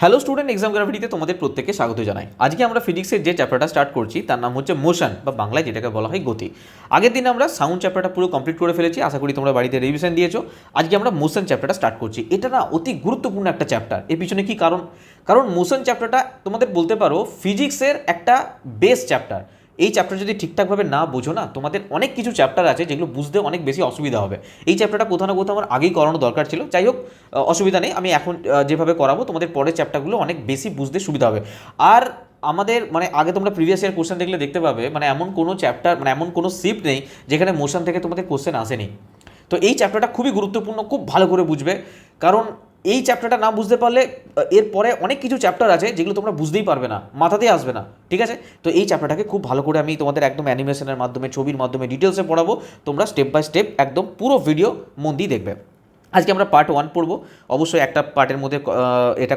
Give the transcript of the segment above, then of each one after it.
Hello student, exam গ্রাভিটিতে তোমাদের প্রত্যেককে স্বাগত জানাই। আজকে আমরা ফিজিক্সের যে চ্যাপ্টারটা স্টার্ট করছি তার নাম হচ্ছে মোশন, বা বাংলায় যেটাকে বলা হয় গতি। আগের দিন আমরা সাউন্ড চ্যাপ্টারটা পুরো কমপ্লিট করে ফেলেছি, আশা করি তোমরা বাড়িতে রিভিশন দিয়েছো। আজকে আমরা মোশন চ্যাপ্টারটা স্টার্ট করছি। এটা না অতি গুরুত্বপূর্ণ একটা চ্যাপ্টার। এর পিছনে কি কারণ? কারণ মোশন চ্যাপ্টারটা তোমাদের বলতে পারো ফিজিক্সের একটা বেস চ্যাপ্টার। এই চ্যাপ্টার যদি ঠিকঠাকভাবে না বোঝো না, তোমাদের অনেক কিছু চ্যাপ্টার আছে যেগুলো বুঝতে অনেক বেশি অসুবিধা হবে। এই চ্যাপ্টারটা কোথাও না কোথাও আমার আগেই করানো দরকার ছিল। যাই হোক, অসুবিধা নেই, আমি এখন যেভাবে করাবো তোমাদের পরের চ্যাপ্টারগুলো অনেক বেশি বুঝতে সুবিধা হবে। আর আমাদের আগে তোমরা প্রিভিয়াস ইয়ার কোশ্চেন দেখলে দেখতে পাবে এমন কোনো চ্যাপ্টার এমন কোনো শিফট নেই যেখানে মোশন থেকে তোমাদের কোশ্চেন আসেনি। তো এই চ্যাপ্টারটা খুবই গুরুত্বপূর্ণ, খুব ভালো করে বুঝবে। কারণ এই চ্যাপ্টারটা না বুঝতে পারলে এরপরে অনেক কিছু চ্যাপ্টার আছে যেগুলো তোমরা বুঝতেই পারবে না, মাথাতেই আসবে না। ঠিক আছে, তো এই চ্যাপ্টারটাকে খুব ভালো করে আমি তোমাদের একদম অ্যানিমেশনের মাধ্যমে, ছবির মাধ্যমে ডিটেলসে পড়াবো। তোমরা স্টেপ বাই স্টেপ একদম পুরো ভিডিও মন দিয়ে দেখবে। আজকে আমরা পার্ট 1 পড়বো। অবশ্যই একটা পার্টের মধ্যে এটা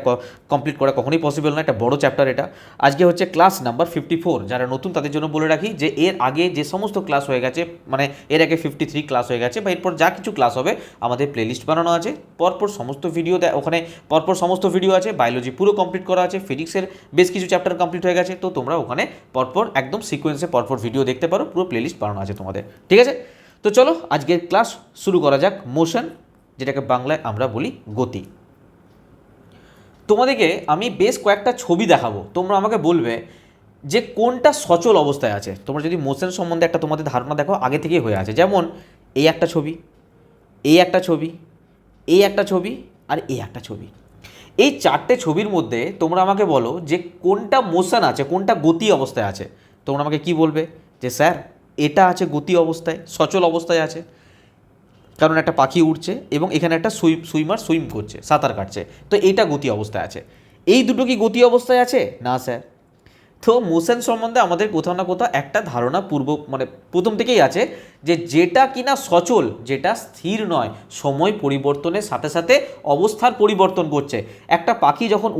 কমপ্লিট করা কখনোই পসিবল না, একটা বড় চ্যাপ্টার এটা। আজকে হচ্ছে ক্লাস নাম্বার 54। যারা নতুন তাদের জন্য বলে রাখি যে এর আগে যে সমস্ত ক্লাস হয়ে গেছে, এর আগে 53 ক্লাস হয়ে গেছে, বা এরপর যা কিছু ক্লাস হবে আমাদের প্লেলিস্ট বানানো আছে। পরপর সমস্ত ভিডিও ওখানে পরপর সমস্ত ভিডিও আছে। বায়োলজি পুরো কমপ্লিট করা আছে, ফিজিক্সের বেশ কিছু চ্যাপ্টার কমপ্লিট হয়ে গেছে। তো তোমরা ওখানে পরপর একদম সিকোয়েন্সে পরপর ভিডিও দেখতে পারো, পুরো প্লেলিস্ট বানানো আছে তোমাদের। ঠিক আছে, তো চলো আজকের ক্লাস শুরু করা যাক। মোশন, যেটাকে বাংলায় আমরা বলি গতি। তোমাদেরকে আমি বেশ কয়েকটা ছবি দেখাবো, তোমরা আমাকে বলবে যে কোনটা সচল অবস্থায় আছে। তোমরা যদি মোশন সম্বন্ধে একটা তোমাদের ধারণা দেখো আগে থেকেই হয়ে আছে। যেমন এই একটা ছবি, এই একটা ছবি, এই একটা ছবি, আর এই একটা ছবি। এই চারটে ছবির মধ্যে তোমরা আমাকে বলো যে কোনটা মোশন আছে, কোনটা গতি অবস্থায় আছে। তোমরা আমাকে কি বলবে যে স্যার এটা আছে গতি অবস্থায়, সচল অবস্থায় আছে, কারণ একটা পাখি উঠছে এবং এখানে একটা সুইমার সুইম করছে, সাঁতার কাটছে, তো এইটা গতি অবস্থায় আছে। এই দুটো কি গতি অবস্থায় আছে? না স্যার। তো মোশন সম্বন্ধে আমাদের কোথাও না কোথাও একটা ধারণা প্রথম থেকেই আছে যে যেটা কিনা সচল, যেটা স্থির নয়, সময় পরিবর্তনের সাথে সাথে অবস্থার পরিবর্তন করছে। একটা পাখি যখন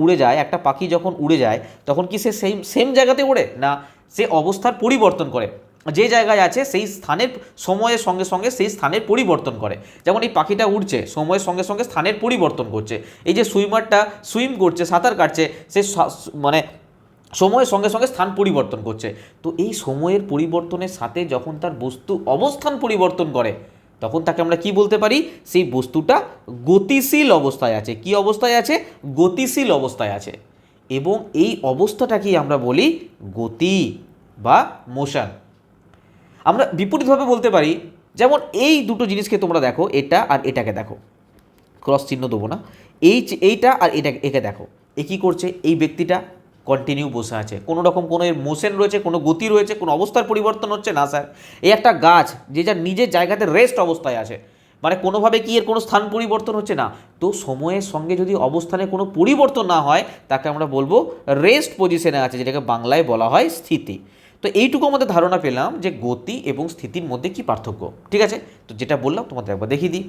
উড়ে যায় তখন কি সে সেম জায়গাতে ওড়ে না, সে অবস্থার পরিবর্তন করে। যে জায়গায় আছে সেই স্থানের সময়ের সঙ্গে সঙ্গে সেই স্থানের পরিবর্তন করে। যেমন এই পাখিটা উড়ছে, সময়ের সঙ্গে সঙ্গে স্থানের পরিবর্তন করছে। এই যে সুইমারটা সুইম করছে, সাঁতার কাটছে, সে সময়ের সঙ্গে সঙ্গে স্থান পরিবর্তন করছে। তো এই সময়ের পরিবর্তনের সাথে যখন তার বস্তু অবস্থান পরিবর্তন করে তখন তাকে আমরা কি বলতে পারি? সেই বস্তুটা গতিশীল অবস্থায় আছে। কি অবস্থায় আছে? গতিশীল অবস্থায় আছে। এবং এই অবস্থাটাকেই আমরা বলি গতি বা মোশন। আমরা বিপরীতভাবে বলতে পারি, যেমন এই দুটো জিনিসকে তোমরা দেখো, এটা আর এটাকে দেখো, ক্রস চিহ্ন দেবো না, এইটা আর একে দেখো। এ কী করছে? এই ব্যক্তিটা কন্টিনিউ বসে আছে, কোনো রকম কোনো এর মোশন রয়েছে, কোনো গতি রয়েছে, কোনো অবস্থার পরিবর্তন হচ্ছে না স্যার। এই একটা গাছ যে যার নিজের জায়গাতে রেস্ট অবস্থায় আছে, কোনোভাবে কি এর কোনো স্থান পরিবর্তন হচ্ছে না। তো সময়ের সঙ্গে যদি অবস্থানে কোনো পরিবর্তন না হয় তাকে আমরা বলবো রেস্ট পজিশনে আছে, যেটাকে বাংলায় বলা হয় স্থিতি। তো এইটুকু আমাদের ধারণা পেলাম যে গতি এবং স্থিতির মধ্যে কি পার্থক্য। ঠিক আছে, তো যেটা বললাম তোমাদের একবার দেখিয়ে দিই।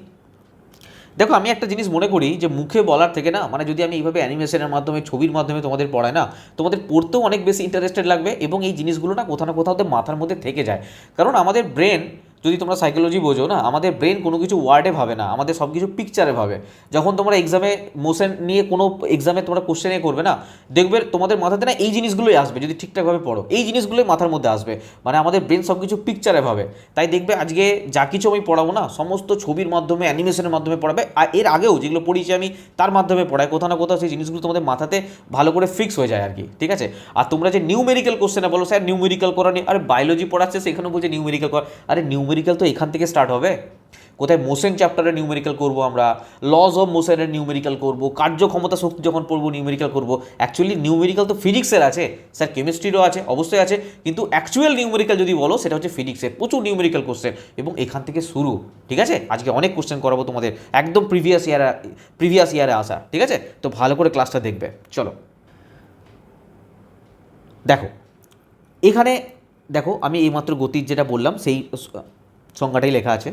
দেখো, আমি একটা জিনিস মনে করি যে মুখে বলার থেকে না, যদি আমি এইভাবে অ্যানিমেশনের মাধ্যমে, ছবির মাধ্যমে তোমাদের পড়াই না, তোমাদের পড়তেও অনেক বেশি ইন্টারেস্টেড লাগবে এবং এই জিনিসগুলো না কোথাও না কোথাও মাথার মধ্যে থেকে যায়। কারণ আমাদের ব্রেন, যদি তোমরা সাইকোলজি বোঝো না, আমাদের ব্রেন কোনো কিছু ওয়ার্ডে ভাবে না, আমাদের সব কিছু পিকচারে ভাবে। যখন তোমরা এক্সামে মোশন নিয়ে কোনো এক্সামে তোমরা কোশ্চেনে করবে না, দেখবে তোমাদের মাথাতে না এই জিনিসগুলোই আসবে। যদি ঠিকঠাকভাবে পড়ো এই জিনিসগুলোই মাথার মধ্যে আসবে। আমাদের ব্রেন সব কিছু পিকচারে ভাবে। তাই দেখবে আজকে যা কিছু আমি পড়াবো না, সমস্ত ছবির মাধ্যমে, অ্যানিমেশনের মাধ্যমে পড়াবে। আর এর আগেও যেগুলো পড়িয়েছি আমি তার মাধ্যমে পড়াই। কোথাও না কোথাও সেই জিনিসগুলো তোমাদের মাথাতে ভালো করে ফিক্স হয়ে যায় আর কি। ঠিক আছে, আর তোমরা যে নিউমেরিক্যাল কোশ্চেনে বলো স্যার নিউমেরিক্যাল করা নেই, আরে বায়োলজি পড়াচ্ছে সেখানে বলছে নিউমেরিক্যাল কর। আরে নিউমেরিক্যাল তো এখান থেকে স্টার্ট হবে। কোথায় মোশন চ্যাপ্টারে নিউমেরিক্যাল করবো, আমরা লজ অফ মোশনের নিউমেরিক্যাল করবো, কার্যক্ষমতা শক্তি যখন পড়বো নিউমেরিক্যাল করবো। অ্যাকচুয়ালি নিউমেরিক্যাল তো ফিজিক্সের আছে স্যার, কেমিস্ট্রিরও আছে, অবশ্যই আছে, কিন্তু অ্যাকচুয়াল নিউমেরিক্যাল যদি বলো সেটা হচ্ছে ফিজিক্সের। প্রচুর নিউমেরিক্যাল কোশ্চেন এবং এখান থেকে শুরু। ঠিক আছে, আজকে অনেক কোশ্চেন করাবো তোমাদের, একদম প্রিভিয়াস ইয়ারে আসা। ঠিক আছে, তো ভালো করে ক্লাসটা দেখবে। চলো দেখো, এখানে দেখো, আমি এইমাত্র গতির যেটা বললাম সেই সংজ্ঞাটাই লেখা আছে।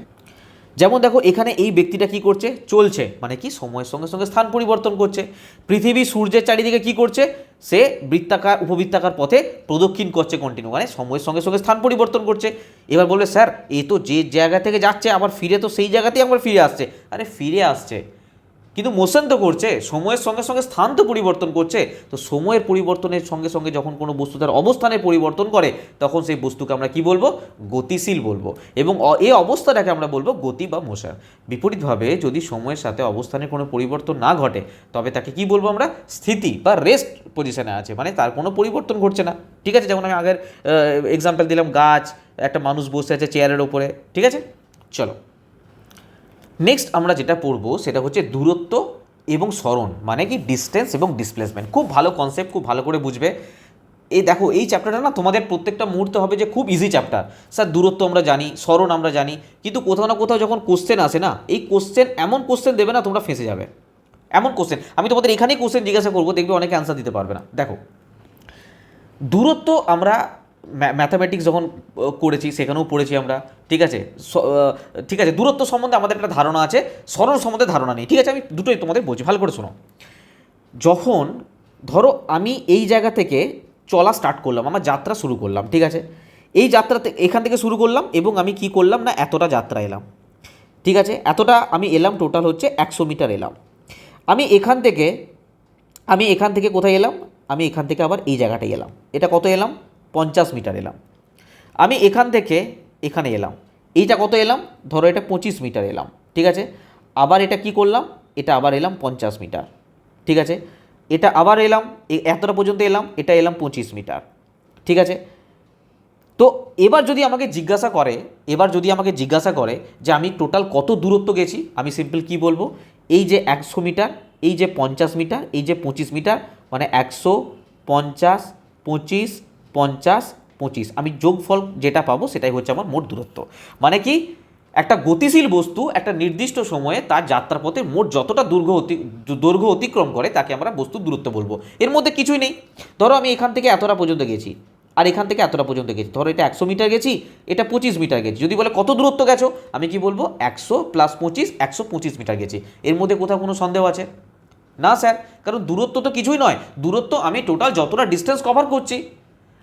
যেমন দেখো, এখানে এই ব্যক্তিটা কি করছে? চলছে, কি সময়ের সঙ্গে সঙ্গে স্থান পরিবর্তন করছে। পৃথিবী সূর্যের চারিদিকে কি করছে? সে বৃত্তাকার উপবৃত্তাকার পথে প্রদক্ষিণ করছে কন্টিনিউ, সময়ের সঙ্গে সঙ্গে স্থান পরিবর্তন করছে। এবার বলবে স্যার এ তো যে জায়গা থেকে যাচ্ছে আবার ফিরে তো সেই জায়গাতেই আবার ফিরে আসছে। আরে ফিরে আসছে, কিন্তু মোশন তো করছে, সময়ের সঙ্গে সঙ্গে স্থান তো পরিবর্তন করছে। তো সময়ের পরিবর্তনের সঙ্গে সঙ্গে যখন কোনো বস্তু তার অবস্থানের পরিবর্তন করে তখন সেই বস্তুকে আমরা কি বলবো? গতিশীল বলবো। এবং এই অবস্থাটাকে আমরা বলবো গতি বা মোশন। বিপরীতভাবে যদি সময়ের সাথে অবস্থানের কোনো পরিবর্তন না ঘটে তবে তাকে কি বলবো আমরা? স্থিতি বা রেস্ট পজিশনে আছে, মানে তার কোনো পরিবর্তন ঘটছে না। ঠিক আছে, যেমন আমি আগের এক্সাম্পল দিলাম, গাছ, একটা মানুষ বসে আছে চেয়ারের ওপরে। ঠিক আছে, চলো নেক্সট আমরা যেটা পড়বো সেটা হচ্ছে দূরত্ব এবং সরণ, মানে কি ডিস্টেন্স এবং ডিসপ্লেসমেন্ট। খুব ভালো কনসেপ্ট, খুব ভালো করে বুঝবে। এই দেখো, এই চ্যাপ্টারটা না তোমাদের প্রত্যেকটা মুহূর্তে হবে যে খুব ইজি চ্যাপ্টার। স্যার দূরত্ব আমরা জানি, সরণ আমরা জানি, কিন্তু কোথাও না কোথাও যখন কোশ্চেন আসে না, এই কোশ্চেন এমন কোশ্চেন দেবে না তোমরা ফেঁসে যাবে। এমন কোশ্চেন আমি তোমাদের এখানেই কোশ্চেন জিজ্ঞাসা করবো, দেখবে অনেকে অ্যান্সার দিতে পারবে না। দেখো, দূরত্ব আমরা ম্যাথামেটিক্স যখন করেছি সেখানেও পড়েছি আমরা। ঠিক আছে, ঠিক আছে, দূরত্ব সম্বন্ধে আমাদের একটা ধারণা আছে, সরণ সম্বন্ধে ধারণা নেই। ঠিক আছে, আমি দুটোই তোমাদের বলছি, ভালো করে শোনো। যখন ধরো আমি এই জায়গা থেকে চলা স্টার্ট করলাম, আমার যাত্রা শুরু করলাম। ঠিক আছে, এই যাত্রাতে এখান থেকে শুরু করলাম এবং আমি কি করলাম না, এতটা যাত্রা এলাম। ঠিক আছে, এতটা আমি এলাম, টোটাল হচ্ছে 100 মিটার এলাম। আমি এখান থেকে কোথায় এলাম? আমি এখান থেকে আবার এই জায়গাটায় এলাম। এটা কত এলাম? 50 মিটার এলাম। আমি এখান থেকে এখানে এলাম, এইটা কত এলাম? ধরো এটা 25 মিটার এলাম। ঠিক আছে, আবার এটা কি করলাম? এটা আবার এলাম 50 মিটার। ঠিক আছে, এটা আবার এলাম, এতটা পর্যন্ত এলাম, এটা এলাম 25 মিটার। ঠিক আছে, তো এবার যদি আমাকে জিজ্ঞাসা করে যে আমি টোটাল কত দূরত্ব গেছি, আমি সিম্পল কি বলবো? এই যে 100 মিটার, এই যে 50 মিটার, এই যে 25 মিটার, মানে 100, 50, 25, 50, 25, আমি যোগফল যেটা পাবো সেটাই হচ্ছে আমার মোট দূরত্ব। মানে কি, একটা গতিশীল বস্তু একটা নির্দিষ্ট সময়ে তার যাত্রাপথে মোট যতটা দৈর্ঘ্য অতিক্রম করে তাকে আমরা বস্তুর দূরত্ব বলবো। এর মধ্যে কিছুই নেই। ধরো আমি এখান থেকে এতটা পর্যন্ত গেছি, আর এখান থেকে এতটা পর্যন্ত গেছি। ধরো এটা 100 মিটার গেছি, এটা 25 মিটার গেছি। যদি বলে কত দূরত্ব গেছো, আমি কি বলবো? 100 প্লাস 25, 125 মিটার গেছি। এর মধ্যে কোথাও কোনো সন্দেহ আছে? না স্যার, কারণ দূরত্ব তো কিছুই নয়। দূরত্ব আমি টোটাল যতটা ডিস্টেন্স কভার করছি,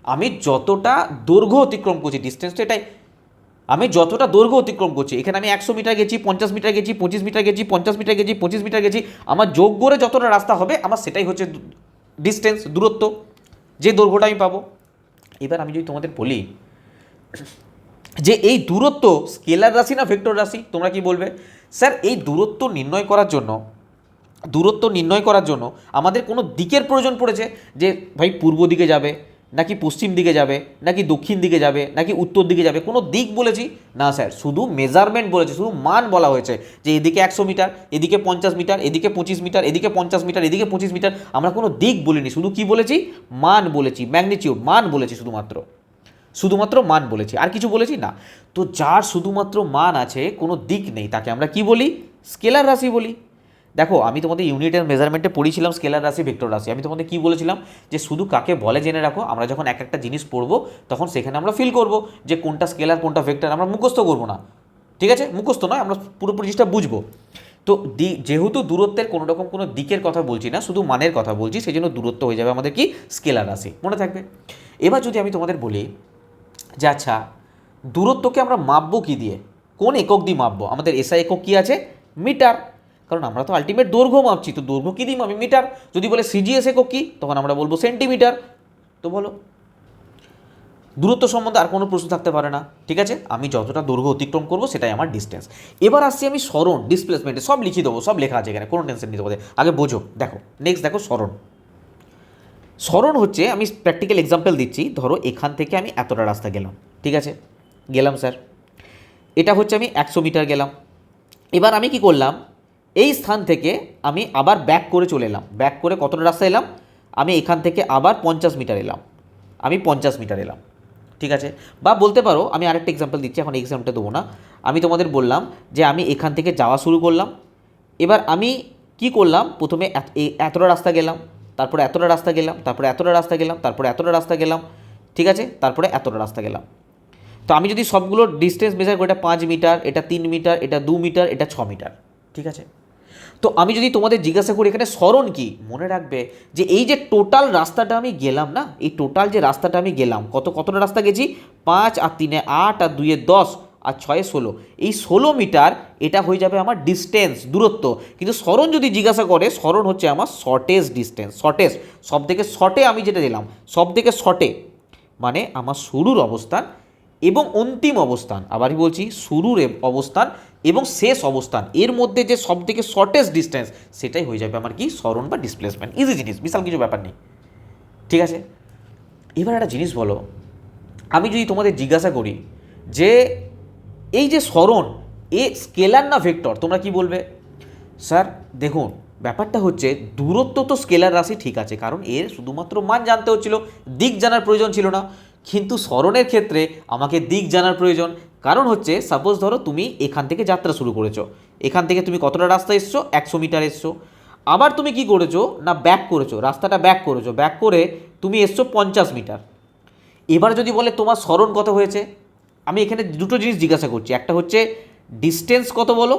আমি যতটা দৈর্ঘ্য অতিক্রম করছি, ডিস্টেন্স তো এটাই, আমি যতটা দৈর্ঘ্য অতিক্রম করছি। এখানে আমি 100 মিটার গেছি, 50 মিটার গেছি, 25 মিটার গেছি, 50 মিটার গেছি, 25 মিটার গেছি, আমার যোগ করে যতটা রাস্তা হবে আমার সেটাই হচ্ছে ডিস্টেন্স, দূরত্ব, যে দৈর্ঘ্যটা আমি পাবো। এবার আমি যদি তোমাদের বলি যে এই দূরত্ব স্কেলার রাশি না ভেক্টর রাশি, তোমরা কি বলবে? স্যার এই দূরত্ব নির্ণয় করার জন্য আমাদের কোনো দিকের প্রয়োজন পড়েছে, যে ভাই পূর্ব দিকে যাবে নাকি পশ্চিম দিকে যাবে নাকি দক্ষিণ দিকে যাবে নাকি উত্তর দিকে যাবে, কোনো দিক বলেছি না স্যার, শুধু মেজারমেন্ট বলেছে, শুধু মান বলা হয়েছে যে এদিকে 100 মিটার, এদিকে 50 মিটার, এদিকে 25 মিটার, এদিকে 50 মিটার, এদিকে 25 মিটার। আমরা কোনো দিক বলিনি, শুধু কি বলেছি? মান বলেছি, ম্যাগনিটিউড, মান বলেছি, শুধুমাত্র মান বলেছি, আর কিছু বলেছি না। তো যার শুধুমাত্র মান আছে, কোনো দিক নেই, তাকে আমরা কি বলি? স্কেলার রাশি বলি। দেখো, আমি তোমাদের ইউনিট অ্যান্ড মেজারমেন্টে পড়িয়েছিলাম স্কেলার রাশি, ভেক্টর রাশি। আমি তোমাদের কি বলেছিলাম? যে শুধু কাকে বলে জেনে রাখো, আমরা যখন এক একটা জিনিস পড়বো তখন সেখানে আমরা ফিল করবো যে কোনটা স্কেলার কোনটা ভেক্টর। আমরা মুখস্থ করবো না, ঠিক আছে? মুখস্থ নয়, আমরা পুরোপুরি জিনিসটা বুঝবো। তো যেহেতু দূরত্বের কোনো রকম কোনো দিকের কথা বলছি না, শুধু মানের কথা বলছি, সেই জন্য দূরত্ব হয়ে যাবে আমাদের কি? স্কেলার রাশি, মনে থাকবে। এবার যদি আমি তোমাদের বলি যে আচ্ছা, দূরত্বকে আমরা মাপবো কী দিয়ে, কোন একক দিয়ে মাপবো? আমাদের এসআই একক কী আছে? মিটার। কারণ আমরা তো আলটিমেট দৈর্ঘ্য মাপছি, তো দৈর্ঘ্য কী দিয়ে মাপি? মিটার। যদি বলে সিজিএস একক কী, তখন আমরা বলবো সেন্টিমিটার। তো বলো, দূরত্ব সম্বন্ধে আর কোনো প্রশ্ন থাকতে পারে না। ঠিক আছে, আমি যতটা দৈর্ঘ্য অতিক্রম করবো সেটাই আমার ডিস্টেন্স। এবার আসছি আমি সরণ, ডিসপ্লেসমেন্টে সব লিখে দেবো, সব লেখা আছে এখানে, কোনো টেনশন নিতে হবে। আগে বোঝো, দেখো নেক্সট দেখো সরণ হচ্ছে, আমি প্র্যাকটিক্যাল এক্সাম্পল দিচ্ছি। ধরো এখান থেকে আমি এতটা রাস্তা গেলাম, ঠিক আছে, গেলাম স্যার, এটা হচ্ছে আমি 100 মিটার গেলাম। এবার আমি কি করলাম? এই স্থান থেকে আমি আবার ব্যাক করে চলে এলাম। ব্যাক করে কতটা রাস্তা এলাম? আমি এখান থেকে আবার 50 মিটার এলাম, আমি 50 মিটার এলাম। ঠিক আছে, বা বলতে পারো, আমি আরেকটা এক্সাম্পল দিচ্ছি, এখন এক্সাম্পলটা দেবো না। আমি তোমাদের বললাম যে আমি এখান থেকে যাওয়া শুরু করলাম। এবার আমি কি করলাম? প্রথমে এতটা রাস্তা গেলাম, তারপরে এতটা রাস্তা গেলাম, তারপরে এতটা রাস্তা গেলাম, তারপরে এতটা রাস্তা গেলাম, ঠিক আছে, তারপরে এতটা রাস্তা গেলাম। তো আমি যদি সবগুলো ডিস্টেন্স মেজার করি, এটা 5 মিটার, এটা 3 মিটার, এটা 2 মিটার, এটা 6 মিটার, ঠিক আছে। তো আমি যদি তোমাদের জিজ্ঞাসা করি এখানে সরণ কি, মনে রাখবে যে এই যে টোটাল রাস্তাটা আমি গেলাম না, এই টোটাল যে রাস্তাটা আমি গেলাম, কতটা রাস্তা গেছি? 5 আর 3 8 আর 2 10, আর 6 16, এই 16 মিটার এটা হয়ে যাবে আমার ডিস্টেন্স, দূরত্ব। কিন্তু সরণ যদি জিজ্ঞাসা করে, সরণ হচ্ছে আমার শর্টেজ ডিস্টেন্স, শর্টেজ, সব থেকে শর্টে আমি যেটা দিলাম, সব থেকে শর্টে মানে আমার শুরুর অবস্থান এবং অন্তিম অবস্থান, আবারই বলছি শুরুর অবস্থান এবং শেষ অবস্থান, এর মধ্যে যে সব থেকে শর্টেস্ট ডিস্টেন্স, সেটাই হয়ে যাবে আমার কি সরণ বা ডিসপ্লেসমেন্ট। ইজি জিনিস, বিশাল কিছু ব্যাপার নেই, ঠিক আছে। এবার একটা জিনিস বলো, আমি যদি তোমাদের জিজ্ঞাসা করি যে এই যে সরণ, এ স্কেলার না ভেক্টর, তোমরা কি বলবে? স্যার দেখুন, ব্যাপারটা হচ্ছে দূরত্ব তো স্কেলার রাশি, ঠিক আছে, কারণ এর শুধুমাত্র মান জানতে হচ্ছিল, দিক জানার প্রয়োজন ছিল না। কিন্তু সরণের ক্ষেত্রে আমাকে দিক জানার প্রয়োজন, কারণ হচ্ছে সাপোজ ধরো তুমি এখান থেকে যাত্রা শুরু করেছো, এখান থেকে তুমি কতটা রাস্তা এসছো, 100 মিটার এসছো। আবার তুমি কি করেছো না, ব্যাক করেছো, রাস্তাটা ব্যাক করেছো, ব্যাক করে তুমি এসছো 50 মিটার। এবার যদি বলে তোমার সরণ কত হয়েছে, আমি এখানে দুটো জিনিস জিজ্ঞাসা করছি, একটা হচ্ছে ডিস্টেন্স কত বলো,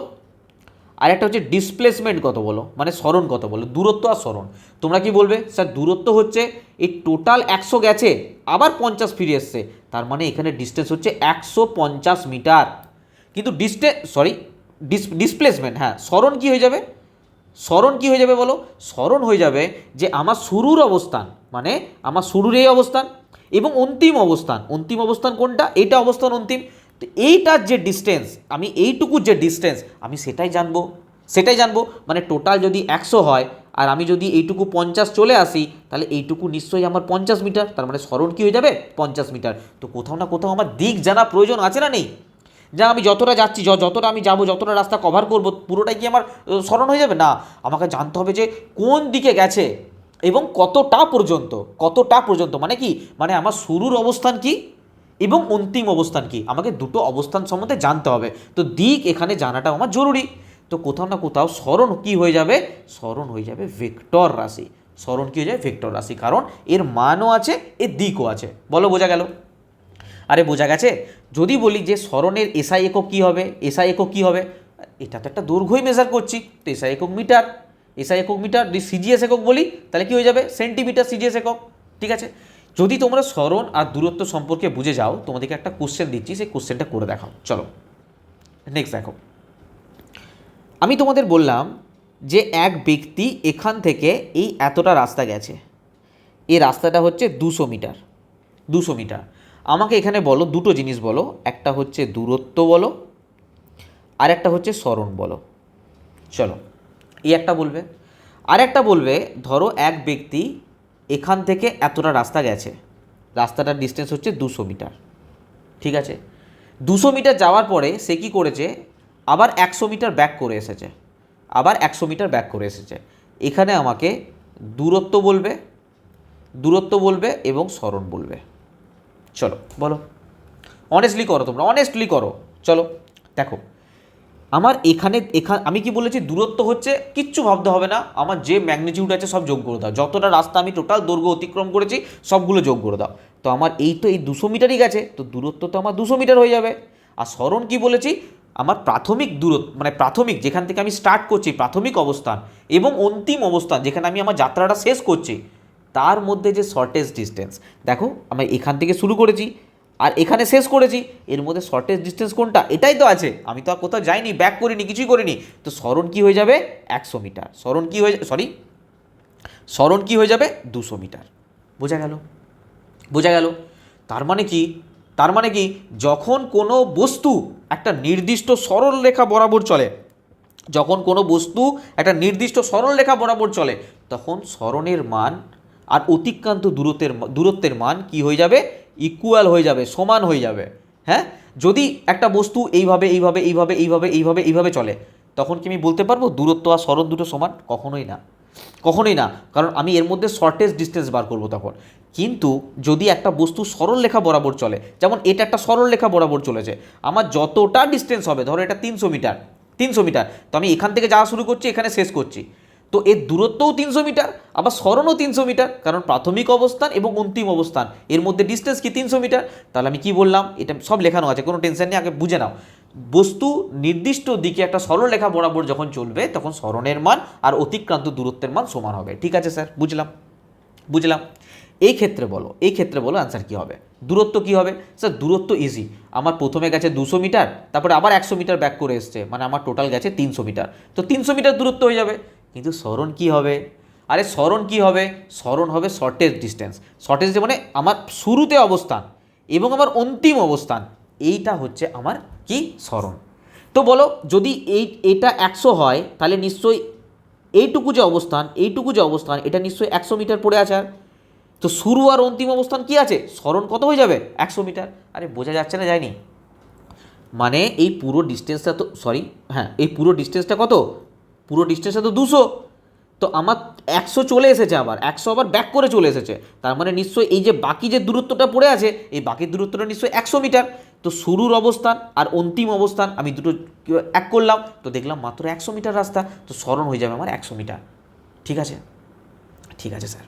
আর একটা হচ্ছে ডিসপ্লেসমেন্ট কত বলো, মানে সরণ কত বলো, দূরত্ব আর সরণ। তোমরা কি বলবে? স্যার দূরত্ব হচ্ছে এই টোটাল 100 গেছে, আবার 50 ফিরে এসছে, তার মানে এখানে ডিস্টেন্স হচ্ছে 150 মিটার। কিন্তু ডিসপ্লেসমেন্ট, হ্যাঁ, সরণ কি হয়ে যাবে? সরণ কি হয়ে যাবে বলো? সরণ হয়ে যাবে যে আমার শুরুর অবস্থান, মানে আমার শুরুর এই অবস্থান এবং অন্তিম অবস্থান, অন্তিম অবস্থান কোনটা, এইটা অবস্থান অন্তিম, তো এইটার যে ডিস্টেন্স, আমি এইটুকুর যে ডিস্টেন্স আমি সেটাই জানবো, মানে টোটাল যদি 100 হয় আর আমি যদি এইটুকু 50 চলে আসি, তাহলে এইটুকু নিশ্চয়ই আমার 50 মিটার, তার মানে সরণ কি হয়ে যাবে 50 মিটার। তো কোথাও না কোথাও আমার দিক জানা প্রয়োজন আছে না নেই? যা আমি যতটা যাচ্ছি, যতটা আমি যাবো, যতটা রাস্তা কভার করব, পুরোটাই কি আমার স্মরণ হয়ে যাবে? না, আমাকে জানতে হবে যে কোন দিকে গেছে এবং কতটা পর্যন্ত মানে কি, মানে আমার শুরুর অবস্থান কি এবং অন্তিম অবস্থান কি, আমাকে দুটো অবস্থান সম্বন্ধে জানতে হবে। তো দিক এখানে জানাটা আমার জরুরি। তো কোথাও না কোথাও স্মরণ কি হয়ে যাবে? স্মরণ হয়ে যাবে ভেক্টর রাশি। স্মরণ কি হয়ে যাবে? ভেক্টর রাশি, কারণ এর মানও আছে, এর দিকও আছে। বলো, বোঝা গেল? আরে বোঝা গেছে। যদি বলি যে স্মরণের এসআই একক কী হবে, এসআই একক কী হবে, এটা তো একটা দৈর্ঘ্যই মেজার করছি, তো এসআই একক মিটার, এসআই একক মিটার। যদি সিজিএস একক বলি তাহলে কী হয়ে যাবে? সেন্টিমিটার সিজিএস একক, ঠিক আছে। যদি তোমরা স্মরণ আর দূরত্ব সম্পর্কে বুঝে যাও, তোমাদেরকে একটা কোশ্চেন দিচ্ছি, সেই কোশ্চেনটা করে দেখাও। চলো নেক্সট দেখো, আমি তোমাদের বললাম যে এক ব্যক্তি এখান থেকে এই এতটা রাস্তা গেছে, এই রাস্তাটা হচ্ছে 200 মিটার, 200 মিটার। আমাকে এখানে বলো, দুটো জিনিস বলো, একটা হচ্ছে দূরত্ব বলো, আর একটা হচ্ছে সরণ বলো। চলো, এই একটা বলবে, আর একটা বলবে ধরো এক ব্যক্তি এখান থেকে এতটা রাস্তা গেছে, রাস্তাটার ডিস্টেন্স হচ্ছে 200 মিটার, ঠিক আছে। 200 মিটার যাওয়ার পরে সে কী করেছে, আবার 100 মিটার ব্যাক করে এসেছে, আবার 100 মিটার ব্যাক করে এসেছে। এখানে আমাকে দূরত্ব বলবে এবং সরণ বলবে। চলো বলো, অনেস্টলি করো, তোমরা অনেস্টলি করো। চলো দেখো, আমার এখানে আমি কি বলেছি, দূরত্ব হচ্ছে, কিচ্ছু ভাবতে হবে না, আমার যে ম্যাগনিটিউড আছে সব যোগ করে দাও, যতটা রাস্তা আমি টোটাল দৈর্ঘ্য অতিক্রম করেছি সবগুলো যোগ করে দাও। তো আমার এই 200 মিটারই গেছে, তো দূরত্ব তো আমার 200 মিটার হয়ে যাবে। আর সরণ কি বলেছি, আমার প্রাথমিক দূরত্ব, মানে প্রাথমিক যেখান থেকে আমি স্টার্ট করছি, প্রাথমিক অবস্থান এবং অন্তিম অবস্থান যেখানে আমি আমার যাত্রাটা শেষ করছি, তার মধ্যে যে শর্টেজ ডিস্টেন্স, দেখো আমি এখান থেকে শুরু করেছি আর এখানে শেষ করেছি, এর মধ্যে শর্টেজ ডিস্টেন্স কোনটা, এটাই তো আছে, আমি তো আর কোথাও যাইনি, ব্যাক করিনি, কিছুই করিনি। তো সরণ কি হয়ে যাবে? 100 মিটার। সরণ কি হয়ে যাবে? 200 মিটার। বোঝা গেল? বোঝা গেল? তার মানে কি যখন কোনো বস্তু একটা নির্দিষ্ট সরল রেখা বরাবর চলে, যখন কোনো বস্তু একটা নির্দিষ্ট সরল রেখা বরাবর চলে, তখন সরণের মান আর অতিক্রান্ত দূরত্বের মান কি হয়ে যাবে? ইকুয়াল হয়ে যাবে, সমান হয়ে যাবে। হ্যাঁ, যদি একটা বস্তু এইভাবে চলে, তখন কি আমি বলতে পারবো দূরত্ব আর সরণ দুটো সমান? কখনোই না, কখনোই না, কারণ আমি এর মধ্যে শর্টেজ ডিস্টেন্স বার করবো তখন। কিন্তু যদি একটা বস্তু সরল রেখা বরাবর চলে, যেমন এটা একটা সরল রেখা বরাবর চলেছে, আমার যতটা ডিস্টেন্স হবে, ধরো এটা 300 মিটার, 300 মিটার, তো আমি এখান থেকে যাওয়া শুরু করছি, এখানে শেষ করছি, তো এর দূরত্বও 300 মিটার, আবার সরণও 300 মিটার, কারণ প্রাথমিক অবস্থান এবং অন্তিম অবস্থান এর মধ্যে ডিস্টেন্স কি 300 মিটার। তাহলে আমি কি বললাম, এটা সব লেখানো আছে, কোনো টেনশন নেই, আগে বুঝে নাও। বস্তু নির্দিষ্ট দিকে একটা সরলরেখা বরাবর যখন চলবে, তখন সরণের মান আর অতিক্রান্ত দূরত্বের মান সমান হবে। ঠিক আছে স্যার, বুঝলাম। এই ক্ষেত্রে বলো অ্যান্সার কি হবে? দূরত্ব কি হবে স্যার? দূরত্ব ইজি, আমার প্রথমে গেছে 200 মিটার, তারপরে আবার 100 মিটার ব্যাক করে এসছে, মানে আমার টোটাল গেছে 300 মিটার, তো 300 মিটার দূরত্ব হয়ে যাবে। কিন্তু সরণ কি হবে? আরে সরণ কি হবে? সরণ হবে শর্টেজ ডিস্টেন্স। শর্টেজ মানে আমার শুরুতে অবস্থান এবং আমার অন্তিম অবস্থান, এইটা হচ্ছে আমার কি? সরণ। তো বলো, যদি এটা 100 হয় তাহলে নিশ্চয়ই এইটুকু যে অবস্থান এটা নিশ্চয়ই 100 মিটার পড়ে আছে। আর তো শুরু আর অন্তিম অবস্থান কি আছে? সরণ কত হয়ে যাবে? 100 মিটার। আরে বোঝা যাচ্ছে না? যায়নি? মানে এই পুরো ডিস্টেন্সটা তো এই পুরো ডিস্টেন্সটা কত? পুরো ডিস্টেন্সটা তো 200। তো আমার 100 চলে এসেছে, আবার 100 আবার ব্যাক করে চলে এসেছে, তার মানে নিশ্চয়ই এই যে বাকি যে দূরত্বটা পড়ে আছে, এই বাকি দূরত্বটা নিশ্চয়ই 100 মিটার। তো শুরুর অবস্থান আর অন্তিম অবস্থান আমি দুটো এক করলাম, তো দেখলাম মাত্র 100 মিটার রাস্তা, তো সরণ হয়ে যাবে আমার 100 মিটার। ঠিক আছে? ঠিক আছে স্যার।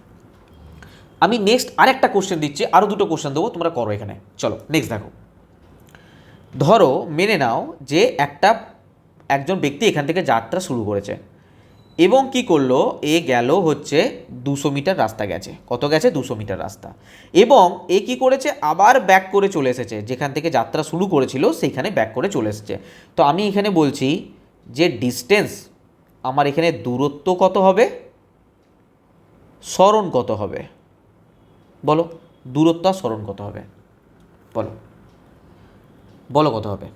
আমি নেক্সট আরেকটা কোশ্চেন দিচ্ছি, আরও দুটো কোশ্চেন দেবো, তোমরা করো এখানে। চলো নেক্সট দেখো। ধরো মেনে নাও যে একজন ব্যক্তি এখান থেকে যাত্রা শুরু করেছে এবং কি করলো, এ গেল হচ্ছে 200 মিটার রাস্তা গেছে। কত গেছে? 200 মিটার রাস্তা। এবং এ কি করেছে, আবার ব্যাক করে চলে এসেছে, যেখান থেকে যাত্রা শুরু করেছিল সেইখানে ব্যাক করে চলে এসেছে। তো আমি এখানে বলছি যে ডিস্টেন্স, আমার এখানে দূরত্ব কত হবে, সরণ কত হবে? বলো, দূরত্ব আর সরণ কত হবে? বলো বলো কত হবে?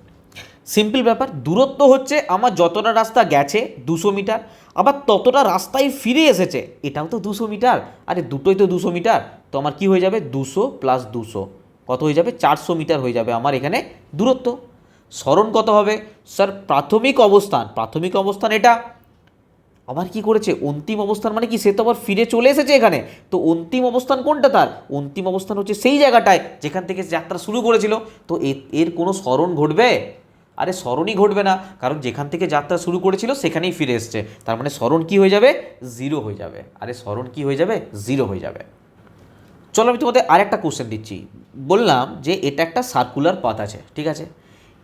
সিম্পল ব্যাপার, দূরত্ব হচ্ছে আমার যতটা রাস্তা গেছে 200 মিটার, আবার ততটা রাস্তায় ফিরে এসেছে, এটাও তো 200 মিটার। আরে দুটোই তো 200 মিটার। তো আমার কি হয়ে যাবে? 200 প্লাস 200 কত হয়ে যাবে? 400 মিটার হয়ে যাবে আমার এখানে দূরত্ব। সরণ কত হবে? স্যার প্রাথমিক অবস্থান এটা আবার কি করেছে? অন্তিম অবস্থান মানে কি? সে তো আবার ফিরে চলে এসেছে এখানে। তো অন্তিম অবস্থান কোনটা তার? অন্তিম অবস্থান হচ্ছে সেই জায়গাটায় যেখান থেকে যাত্রা শুরু করেছিল। তো এর কোনো সরণ ঘটবে? আরে সরণই ঘটবে না, কারণ যেখান থেকে যাত্রা শুরু করেছিল সেখানেই ফিরে এসছে, তার মানে সরণ কি হয়ে যাবে? জিরো হয়ে যাবে। আরে সরণ কি হয়ে যাবে? জিরো হয়ে যাবে। চলো আমি তোমাদের আরেকটা কোশ্চেন দিচ্ছি। বললাম যে এটা একটা সার্কুলার পাথ আছে, ঠিক আছে?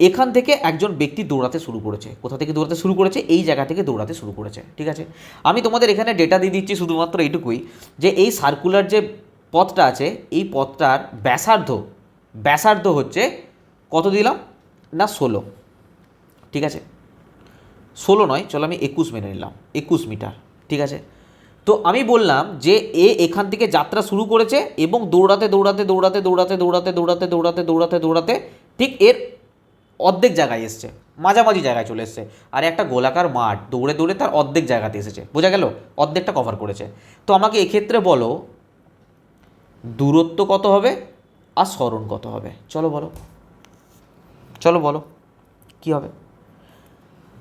এখান থেকে একজন ব্যক্তি দৌড়াতে শুরু করেছে। কোথা থেকে দৌড়াতে শুরু করেছে? এই জায়গা থেকে দৌড়াতে শুরু করেছে, ঠিক আছে? আমি তোমাদের এখানে ডেটা দিয়ে দিচ্ছি শুধুমাত্র এইটুকুই, যে এই সার্কুলার যে পথটা আছে, এই পথটার ব্যাসার্ধ হচ্ছে কত দিলাম না? 16। ঠিক আছে? 16 নয়, চলো আমি 21 মেনে নিলাম, 21 মিটার। ঠিক আছে? তো আমি বললাম যে এখান থেকে যাত্রা শুরু করেছে এবং দৌড়াতে ঠিক এর অর্ধেক জায়গায় এসছে, মাঝামাঝি জায়গায় চলে এসছে। আর একটা গোলাকার মাঠ, দৌড়ে দৌড়ে তার অর্ধেক জায়গাতে এসেছে, বোঝা গেল? অর্ধেকটা কভার করেছে। তো আমাকে এক্ষেত্রে বলো দূরত্ব কত হবে আর সরণ কত হবে? চলো বলো কি হবে?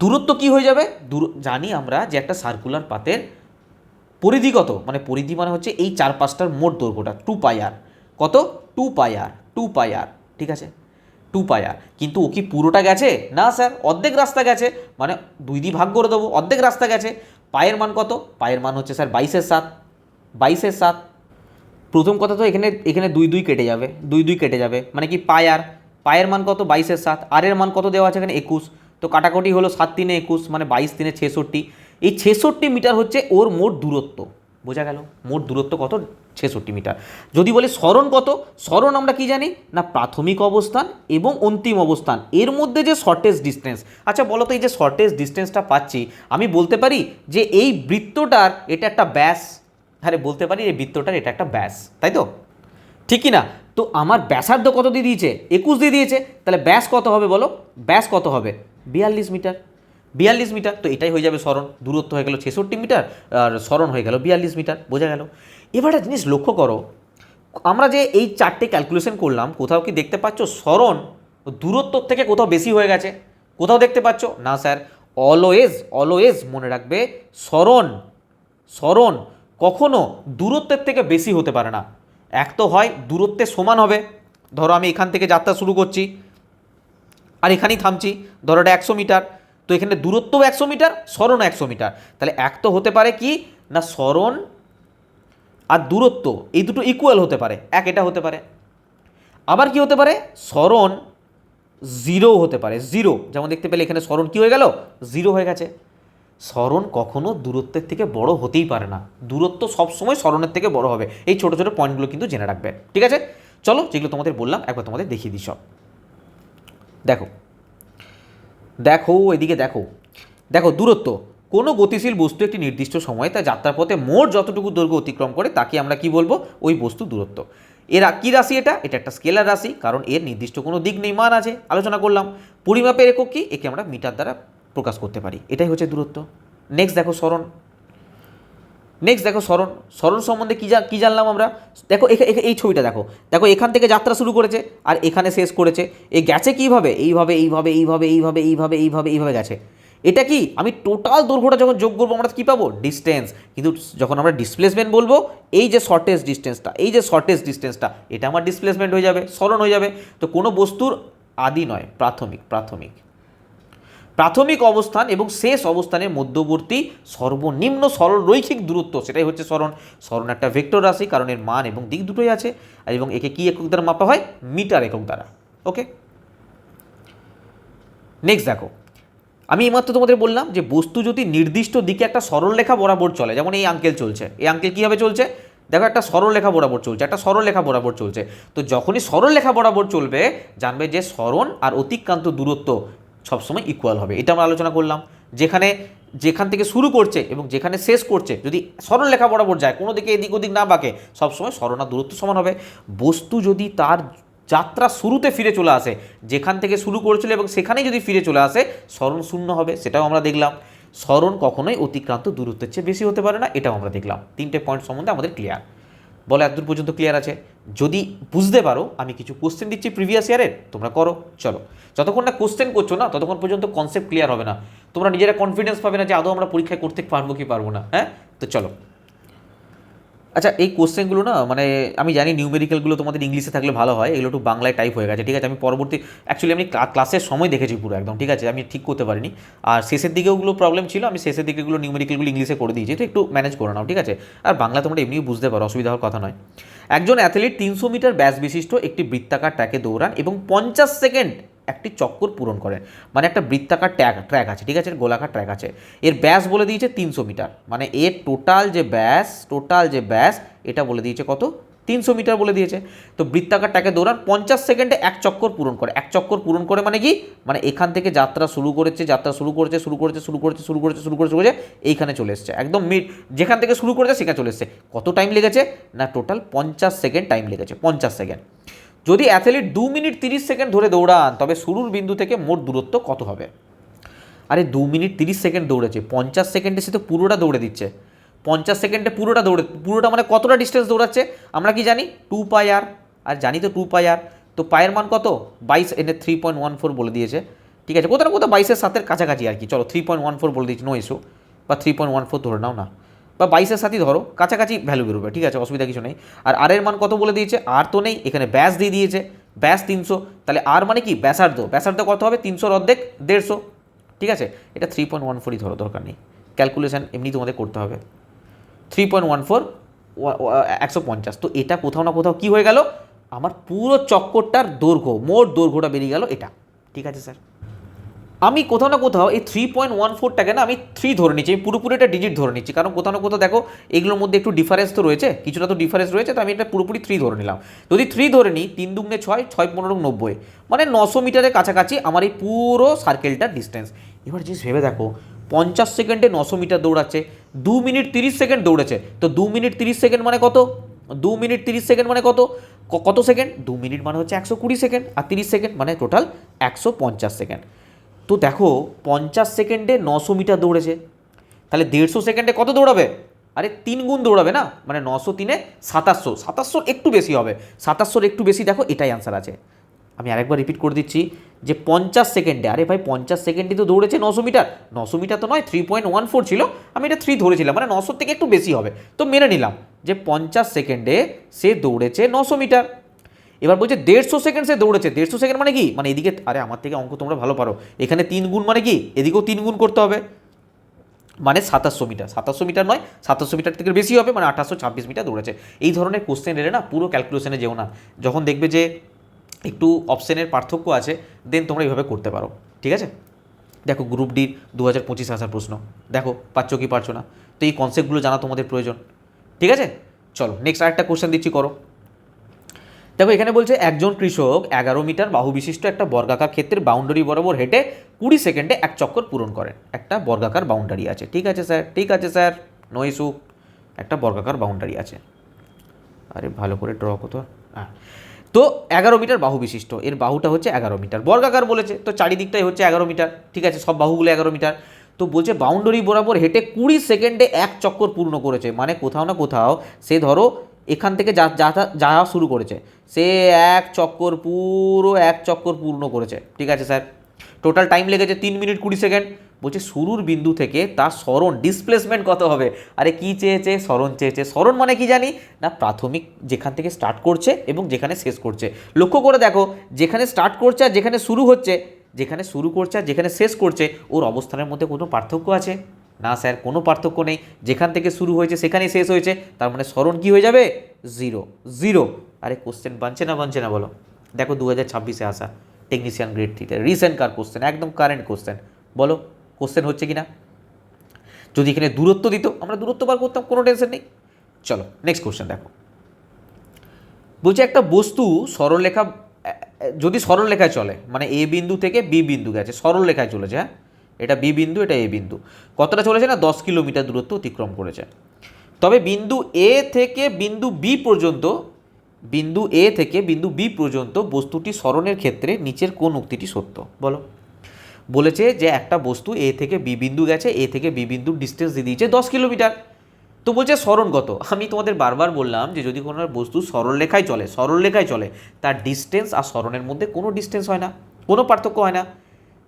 দূরত্ব কি হয়ে যাবে? জানি আমরা যে একটা সার্কুলার পাথের পরিধি কত, মানে পরিধি মানে হচ্ছে এই চারপাশটার মোট দৈর্ঘ্যটা 2πr। কত? 2πr। ঠিক আছে? 2πr। কিন্তু ও কি পুরোটা গেছে? না স্যার, অর্ধেক রাস্তা গেছে, মানে 2 দিয়ে ভাগ করে দেবো, অর্ধেক রাস্তা গেছে। পায়ের মান কত? পায়ের মান হচ্ছে স্যার 22/7। প্রথম কথা তো এখানে 2 কেটে যাবে, মানে কি পায়ের মান কত? 22/7। আর এর মান কত দেওয়া আছে এখানে? 21। তো কাটাকুটি হলো 7×3 = 21, মানে 22×3 = 66। এই 66 মিটার হচ্ছে ওর মোট দূরত্ব। বোঝা গেল? মোট দূরত্ব কত? 66 মিটার। যদি বলি সরণ কত, সরণ আমরা কি জানি না? প্রাথমিক অবস্থান এবং অন্তিম অবস্থান এর মধ্যে যে শর্টেজ ডিস্টেন্স। আচ্ছা বলো তো, এই যে শর্টেজ ডিস্টেন্সটা পাচ্ছি, আমি বলতে পারি যে এই বৃত্তটার এটা একটা ব্যাস। আরে বলতে পারি এই বৃত্তটার এটা একটা ব্যাস, তাই তো? ঠিক কি না? তো আমার ব্যাসার্ধ কত দিয়ে দিয়েছে? 21 দিয়ে দিয়েছে। তাহলে ব্যাস কত হবে বলো? ব্যাস কত হবে? 42 মিটার। 42 মিটার। তো এটাই হয়ে যাবে সরণ। দূরত্ব হয়ে গেল 66 মিটার, আর সরণ হয়ে গেল 42 মিটার। বোঝা গেল? এবার একটা জিনিস লক্ষ্য করো, আমরা যে এই 4টে ক্যালকুলেশন করলাম, কোথাও কি দেখতে পাচ্ছ সরণ দূরত্বর থেকে কোথাও বেশি হয়ে গেছে? কোথাও দেখতে পাচ্ছ না স্যার? অলওয়েজ মনে রাখবে, সরণ কখনো দূরত্বের থেকে বেশি হতে পারে না। এক তো হয় দূরত্বের সমান হবে, ধরো আমি এখান থেকে যাত্রা শুরু করছি আর এখানেই থামছি, ধরো এটা 100 মিটার, তো এখানে দূরত্বও 100 মিটার, সরণও 100 মিটার। তাহলে এক তো হতে পারে কি না, সরণ আর দূরত্ব এই দুটো ইকুয়াল হতে পারে, এটা হতে পারে। আবার কি হতে পারে? সরণ জিরো হতে পারে, জিরো। যেমন দেখতে পেলে এখানে সরণ কি হয়ে গেল? জিরো হয়ে গেছে। সরণ কখনো দূরত্বের থেকে বড় হতেই পারে না, দূরত্ব সবসময় সরণের থেকে বড় হবে। এই ছোটো ছোটো পয়েন্টগুলো কিন্তু জেনে রাখবে, ঠিক আছে? চলো যেগুলো তোমাদের বললাম একবার তোমাদের দেখিয়ে দিই সব। দেখো দেখো এদিকে দেখো, দেখো দূরত্ব, কোনো গতিশীল বস্তু একটি নির্দিষ্ট সময়ে তার যাত্রাপথে মোট যতটুকু দৈর্ঘ্য অতিক্রম করে তাকে আমরা কি বলবো, ওই বস্তু দূরত্ব। এর কী রাশি এটা, এটা একটা স্কেলার রাশি, কারণ এর নির্দিষ্ট কোনো দিক নেই, মান আছে, আলোচনা করলাম। পরিমাপের একক কি, একে আমরা মিটার দ্বারা প্রকাশ করতে পারি, এটাই হচ্ছে দূরত্ব। নেক্সট দেখো সরণ, নেক্সট দেখো সরণ, সরণ সম্বন্ধে কী জানলাম আমরা, দেখো এই ছবিটা দেখো, দেখো এখান থেকে যাত্রা শুরু করেছে আর এখানে শেষ করেছে, এ গেছে কীভাবে, এইভাবে এইভাবে এইভাবে এইভাবে এইভাবে এইভাবে এইভাবে গেছে। এটা কি, আমি টোটাল দৈর্ঘ্যটা যখন যোগ করবো আমরা কী পাবো, ডিস্টেন্স। কিন্তু যখন আমরা ডিসপ্লেসমেন্ট বলবো, এই যে শর্টেস্ট ডিস্টেন্সটা, এই যে শর্টেস্ট ডিস্টেন্সটা, এটা আমার ডিসপ্লেসমেন্ট হয়ে যাবে, সরণ হয়ে যাবে। তো কোনো বস্তুর আদি নয়, প্রাথমিক প্রাথমিক প্রাথমিক অবস্থান এবং শেষ অবস্থানের মধ্যবর্তী সর্বনিম্ন সরল রৈখিক দূরত্ব, সেটাই হচ্ছে সরণ। সরণ একটা ভেক্টর রাশি, কারণ এর মান এবং দিক দুটোই আছে, আর এবং একে কী একক দ্বারা মাপা হয়, মিটার একক দ্বারা। ওকে, নেক্সট দেখো, আমি এইমাত্র তোমাদের বললাম যে বস্তু যদি নির্দিষ্ট দিকে একটা সরলরেখা বরাবর চলে, যেমন এই আঙ্কেল চলছে, এই আঙ্কেল কীভাবে চলছে, দেখো একটা সরলরেখা বরাবর চলছে, একটা সরলরেখা বরাবর চলছে। তো যখনই সরলরেখা বরাবর চলবে, জানবে যে সরণ আর অতিক্রান্ত দূরত্ব সবসময় ইকুয়াল হবে, এটা আমরা আলোচনা করলাম। যেখান থেকে শুরু করছে এবং যেখানে শেষ করছে যদি সরলরেখা বরাবর যায়, কোনো দিকে এদিক ওদিক না বাঁকে, সবসময় সরণ আর দূরত্ব সমান হবে। বস্তু যদি তার যাত্রা শুরুতে ফিরে চলে আসে, যেখান থেকে শুরু করেছিল এবং সেখানেই যদি ফিরে চলে আসে, সরণ শূন্য হবে, সেটাও আমরা দেখলাম। সরণ কখনোই অতিক্রান্ত দূরত্বের চেয়ে বেশি হতে পারে না, এটাও আমরা দেখলাম। তিনটে পয়েন্ট সম্বন্ধে আমাদের ক্লিয়ার, বলো এতদূর পর্যন্ত ক্লিয়ার আছে? যদি বুঝতে পারো, আমি কিছু কোশ্চেন দিচ্ছি প্রিভিয়াস ইয়ারের, তোমরা করো। চলো, যতক্ষণ না কোশ্চেন করছো না ততক্ষণ পর্যন্ত কনসেপ্ট ক্লিয়ার হবে না, তোমরা নিজেরা কনফিডেন্স পাবে না যে আদৌ আমরা পরীক্ষায় করতে পারবো কি পারবো না। হ্যাঁ, তো চলো। আচ্ছা, এই কোশ্চেনগুলো না, মানে আমি জানি নিউমেরিক্যালগুলো তোমাদের ইংলিশে থাকলে ভালো হয়, এগুলো একটু বাংলায় টাইপ হয়ে গেছে, ঠিক আছে? আমি পরবর্তী অ্যাকচুয়ালি আমি ক্লাসের সময় দেখেছি পুরো একদম, ঠিক আছে? আমি ঠিক করতে পারিনি, আর শেষের দিকেওগুলো প্রবলেম ছিল, আমি শেষের দিকেগুলো নিউমেরিক্যালগুলো ইংলিশে করে দিয়েছি, তো একটু ম্যানেজ করে নাও, ঠিক আছে? আর বাংলা তোমরা এমনিও বুঝতে পারো, অসুবিধা হওয়ার কথা নয়। একজন অ্যাথলিট 300 মিটার ব্যাস বিশিষ্ট একটি বৃত্তাকার ট্র্যাকে দৌড়ান এবং 50 সেকেন্ড একটি চক্কর পূরণ করেন। মানে একটা বৃত্তাকার ট্র্যাক আছে, ঠিক আছে? গোলাকার ট্র্যাক আছে, এর ব্যাস বলে দিয়েছে 300 মিটার, মানে এর টোটাল যে ব্যাস এটা বলে দিয়েছে কত, 300 মিটার বলে দিয়েছে। তো বৃত্তাকার ট্র্যাকে দৌড়ান 50 সেকেন্ডে এক চক্কর পূরণ করে। এক চক্কর পূরণ করে মানে কি, মানে এখান থেকে যাত্রা শুরু করেছে, এইখানে চলে এসছে, একদম যেখান থেকে শুরু করেছে সেখানে চলে এসছে। কত টাইম লেগেছে না, টোটাল 50 সেকেন্ড টাইম লেগেছে, 50 সেকেন্ড। যদি অ্যাথলিট 2 মিনিট 30 সেকেন্ড ধরে দৌড়ান, তবে শুরুর বিন্দু থেকে মোট দূরত্ব কত হবে? আরে 2 মিনিট 30 সেকেন্ড দৌড়েছে, 50 সেকেন্ডে সে তো পুরোটা দৌড়ে দিচ্ছে। 50 সেকেন্ডে পুরোটা মানে কতটা ডিস্টেন্স দৌড়াচ্ছে আমরা কি জানি, 2 পাই আর, আর জানি তো 2 পাই আর। তো পায়ের মান কত, 22, এনে 3.14 বলে দিয়েছে, ঠিক আছে? কোথাও না কোথাও 22-এর সাথে কাছাকাছি আর কি, চলো 3.14 বলে দিয়েছি, নো ইস্যু, বা 3.14 ধরে নাও না, বা 22-এর সাথেই ধরো, কাছাকাছি ভ্যালু বেরোবে, ঠিক আছে? অসুবিধা কিছু নেই। আর আর এর মান কত বলে দিয়েছে, আর তো নেই, এখানে ব্যাস দিয়ে দিয়েছে, ব্যাস 300, তাহলে আর মানে কি ব্যাসার্ধ কত হবে, 300-র অর্ধেক 150, ঠিক আছে? এটা 3.14ই ধরো, দরকার নেই, ক্যালকুলেশন এমনি তোমাদের করতে হবে। 3.14 150, তো এটা কোথাও না কোথাও কী হয়ে গেল, আমার পুরো চক্করটার দৈর্ঘ্য, মোট দৈর্ঘ্যটা বেরিয়ে গেল এটা, ঠিক আছে স্যার? আমি কোথাও না কোথাও এই 3.14টাকে না আমি 3 ধরে নিচ্ছি, আমি পুরোপুরি একটা ডিজিট ধরে নিচ্ছি, কারণ কোথাও না কোথাও দেখো এগুলোর মধ্যে একটু ডিফারেন্স তো রয়েছে, কিছুটা তো ডিফারেন্স রয়েছে, তো আমি এটা পুরোপুরি 3 ধরে নিলাম। যদি 3 ধরে নিই, 3 দুগুণে 6, 6 15 90, মানে 900 মিটারের কাছাকাছি আমার এই পুরো সার্কেলটার ডিস্টেন্স। এবার জিনিস ভেবে দেখো, 50 সেকেন্ডে 900 মিটার দৌড়াচ্ছে, 2 মিনিট 30 সেকেন্ড দৌড়েছে, তো 2 মিনিট 30 সেকেন্ড মানে কত, 2 মিনিট 30 সেকেন্ড মানে কত, কত সেকেন্ড, 2 মিনিট মানে হচ্ছে 120 সেকেন্ড, আর 30 সেকেন্ড মানে টোটাল 150 সেকেন্ড। তো দেখো 50 সেকেন্ডে 900 মিটার দৌড়েছে, তাহলে 150 সেকেন্ডে কত দৌড়াবে, আরে 3 গুণ দৌড়াবে না, মানে 900 3 2700 একটু বেশি হবে, 2700 একটু বেশি, দেখো এটাই অ্যান্সার আছে। আমি আরেকবার রিপিট করে দিচ্ছি যে 50 সেকেন্ডে, আরে ভাই 50 সেকেন্ডে তো দৌড়েছে 900 মিটার, 900 মিটার তো নয়, 3.14 ছিল, আমি এটা 3 ধরেছিলাম, মানে 900 থেকে একটু বেশি হবে, তো মেনে নিলাম যে 50 সেকেন্ডে সে দৌড়েছে 900 মিটার। এবার বলছে 150 সেকেন্ড সে দৌড়েছে, 150 সেকেন্ড মানে কি, মানে এদিকে, আরে আমার থেকে অঙ্ক তোমরা ভালো পারো, এখানে 3 গুণ মানে কি, এদিকেও 3 গুণ করতে হবে, মানে 2700 মিটার, 2700 মিটার নয়, 2700 মিটার থেকে বেশি হবে, মানে 1826 মিটার দৌড়েছে। এই ধরনের কোশ্চেন এলে না পুরো ক্যালকুলেশনে যেও না, যখন দেখবে যে একটু অপশনের পার্থক্য আছে, দেন তোমরা এইভাবে করতে পারো, ঠিক আছে? দেখো গ্রুপ ডির 2025 আসার প্রশ্ন, দেখো পারছো কি পারছো না, তো এই কনসেপ্টগুলো জানা তোমাদের প্রয়োজন, ঠিক আছে? চলো নেক্সট আরেকটা কোশ্চেন দিচ্ছি, করো। দেখো এখানে বলছে একজন কৃষক 11 মিটার বাহু বিশিষ্ট একটা বর্গাকার ক্ষেত্রের বাউন্ডারি বরাবর হেঁটে 20 সেকেন্ডে এক চক্কর পূরণ করেন। একটা বর্গাকার বাউন্ডারি আছে, ঠিক আছে স্যার, ঠিক আছে স্যার, নো ইস্যু, একটা বর্গাকার বাউন্ডারি আছে। আরে ভালো করে ড্র করতো। হ্যাঁ, তো 11 মিটার বাহু বিশিষ্ট, এর বাহুটা হচ্ছে 11 মিটার, বর্গাকার বলেছে তো চারিদিকটাই হচ্ছে 11 মিটার, ঠিক আছে, সব বাহুগুলো 11 মিটার। তো বলছে বাউন্ডারি বরাবর হেঁটে 20 সেকেন্ডে এক চক্কর পূর্ণ করেছে, মানে কোথাও না কোথাও সে ধরো এখান থেকে যাওয়া শুরু করেছে, সে পুরো এক চক্কর পূর্ণ করেছে, ঠিক আছে স্যার। টোটাল টাইম লেগেছে 3 মিনিট 20 সেকেন্ড। বলছে শুরুর বিন্দু থেকে তার সরণ ডিসপ্লেসমেন্ট কত হবে। আরে কি চেয়েছে, সরণ চেয়েছে। সরণ মানে কি জানি না, প্রাথমিক যেখান থেকে স্টার্ট করছে এবং যেখানে শেষ করছে। লক্ষ্য করে দেখো, যেখানে স্টার্ট করছে আর যেখানে শুরু হচ্ছে, যেখানে শুরু করছে আর যেখানে শেষ করছে, ওর অবস্থানের মধ্যে কোনো পার্থক্য আছে না স্যার, কোনো পার্থক্য নেই। যেখান থেকে শুরু হয়েছে সেখানেই শেষ হয়েছে, তার মানে সরণ কি হয়ে যাবে, জিরো জিরো। আরে কোশ্চেন বানছে না বলো। দেখো 2026-এ আসা টেকনিশিয়ান গ্রেড 3-তে রিসেন্টকার কোশ্চেন, একদম কারেন্ট কোশ্চেন, বলো কোশ্চেন হচ্ছে কি না। যদি এখানে দূরত্ব দিত আমরা দূরত্ব বার করতাম, কোনো টেনশন নেই। চলো নেক্সট কোশ্চেন দেখো। বলছে একটা বস্তু সরলরেখা, যদি সরলরেখায় চলে, মানে এ বিন্দু থেকে বি বিন্দু গেছে, সরলরেখায় চলেছে, হ্যাঁ, এটা বি বিন্দু, এটা এ বিন্দু, কতটা চলেছে না 10 কিলোমিটার দূরত্ব অতিক্রম করেছে। তবে বিন্দু এ থেকে বিন্দু বি পর্যন্ত, বিন্দু এ থেকে বিন্দু বি পর্যন্ত বস্তুটি সরণের ক্ষেত্রে নিচের কোন উক্তিটি সত্য, বলো। বলেছে যে একটা বস্তু এ থেকে বি বিন্দু গেছে, এ থেকে বি বিন্দুর ডিস্টেন্স দিয়ে দিয়েছে 10 কিলোমিটার। তো বলছে সরণগত, আমি তোমাদের বারবার বললাম যে যদি কোনো বস্তু সরলরেখায় চলে তার ডিস্টেন্স আর সরণের মধ্যে কোনো ডিস্টেন্স হয় না, কোনো পার্থক্য হয় না।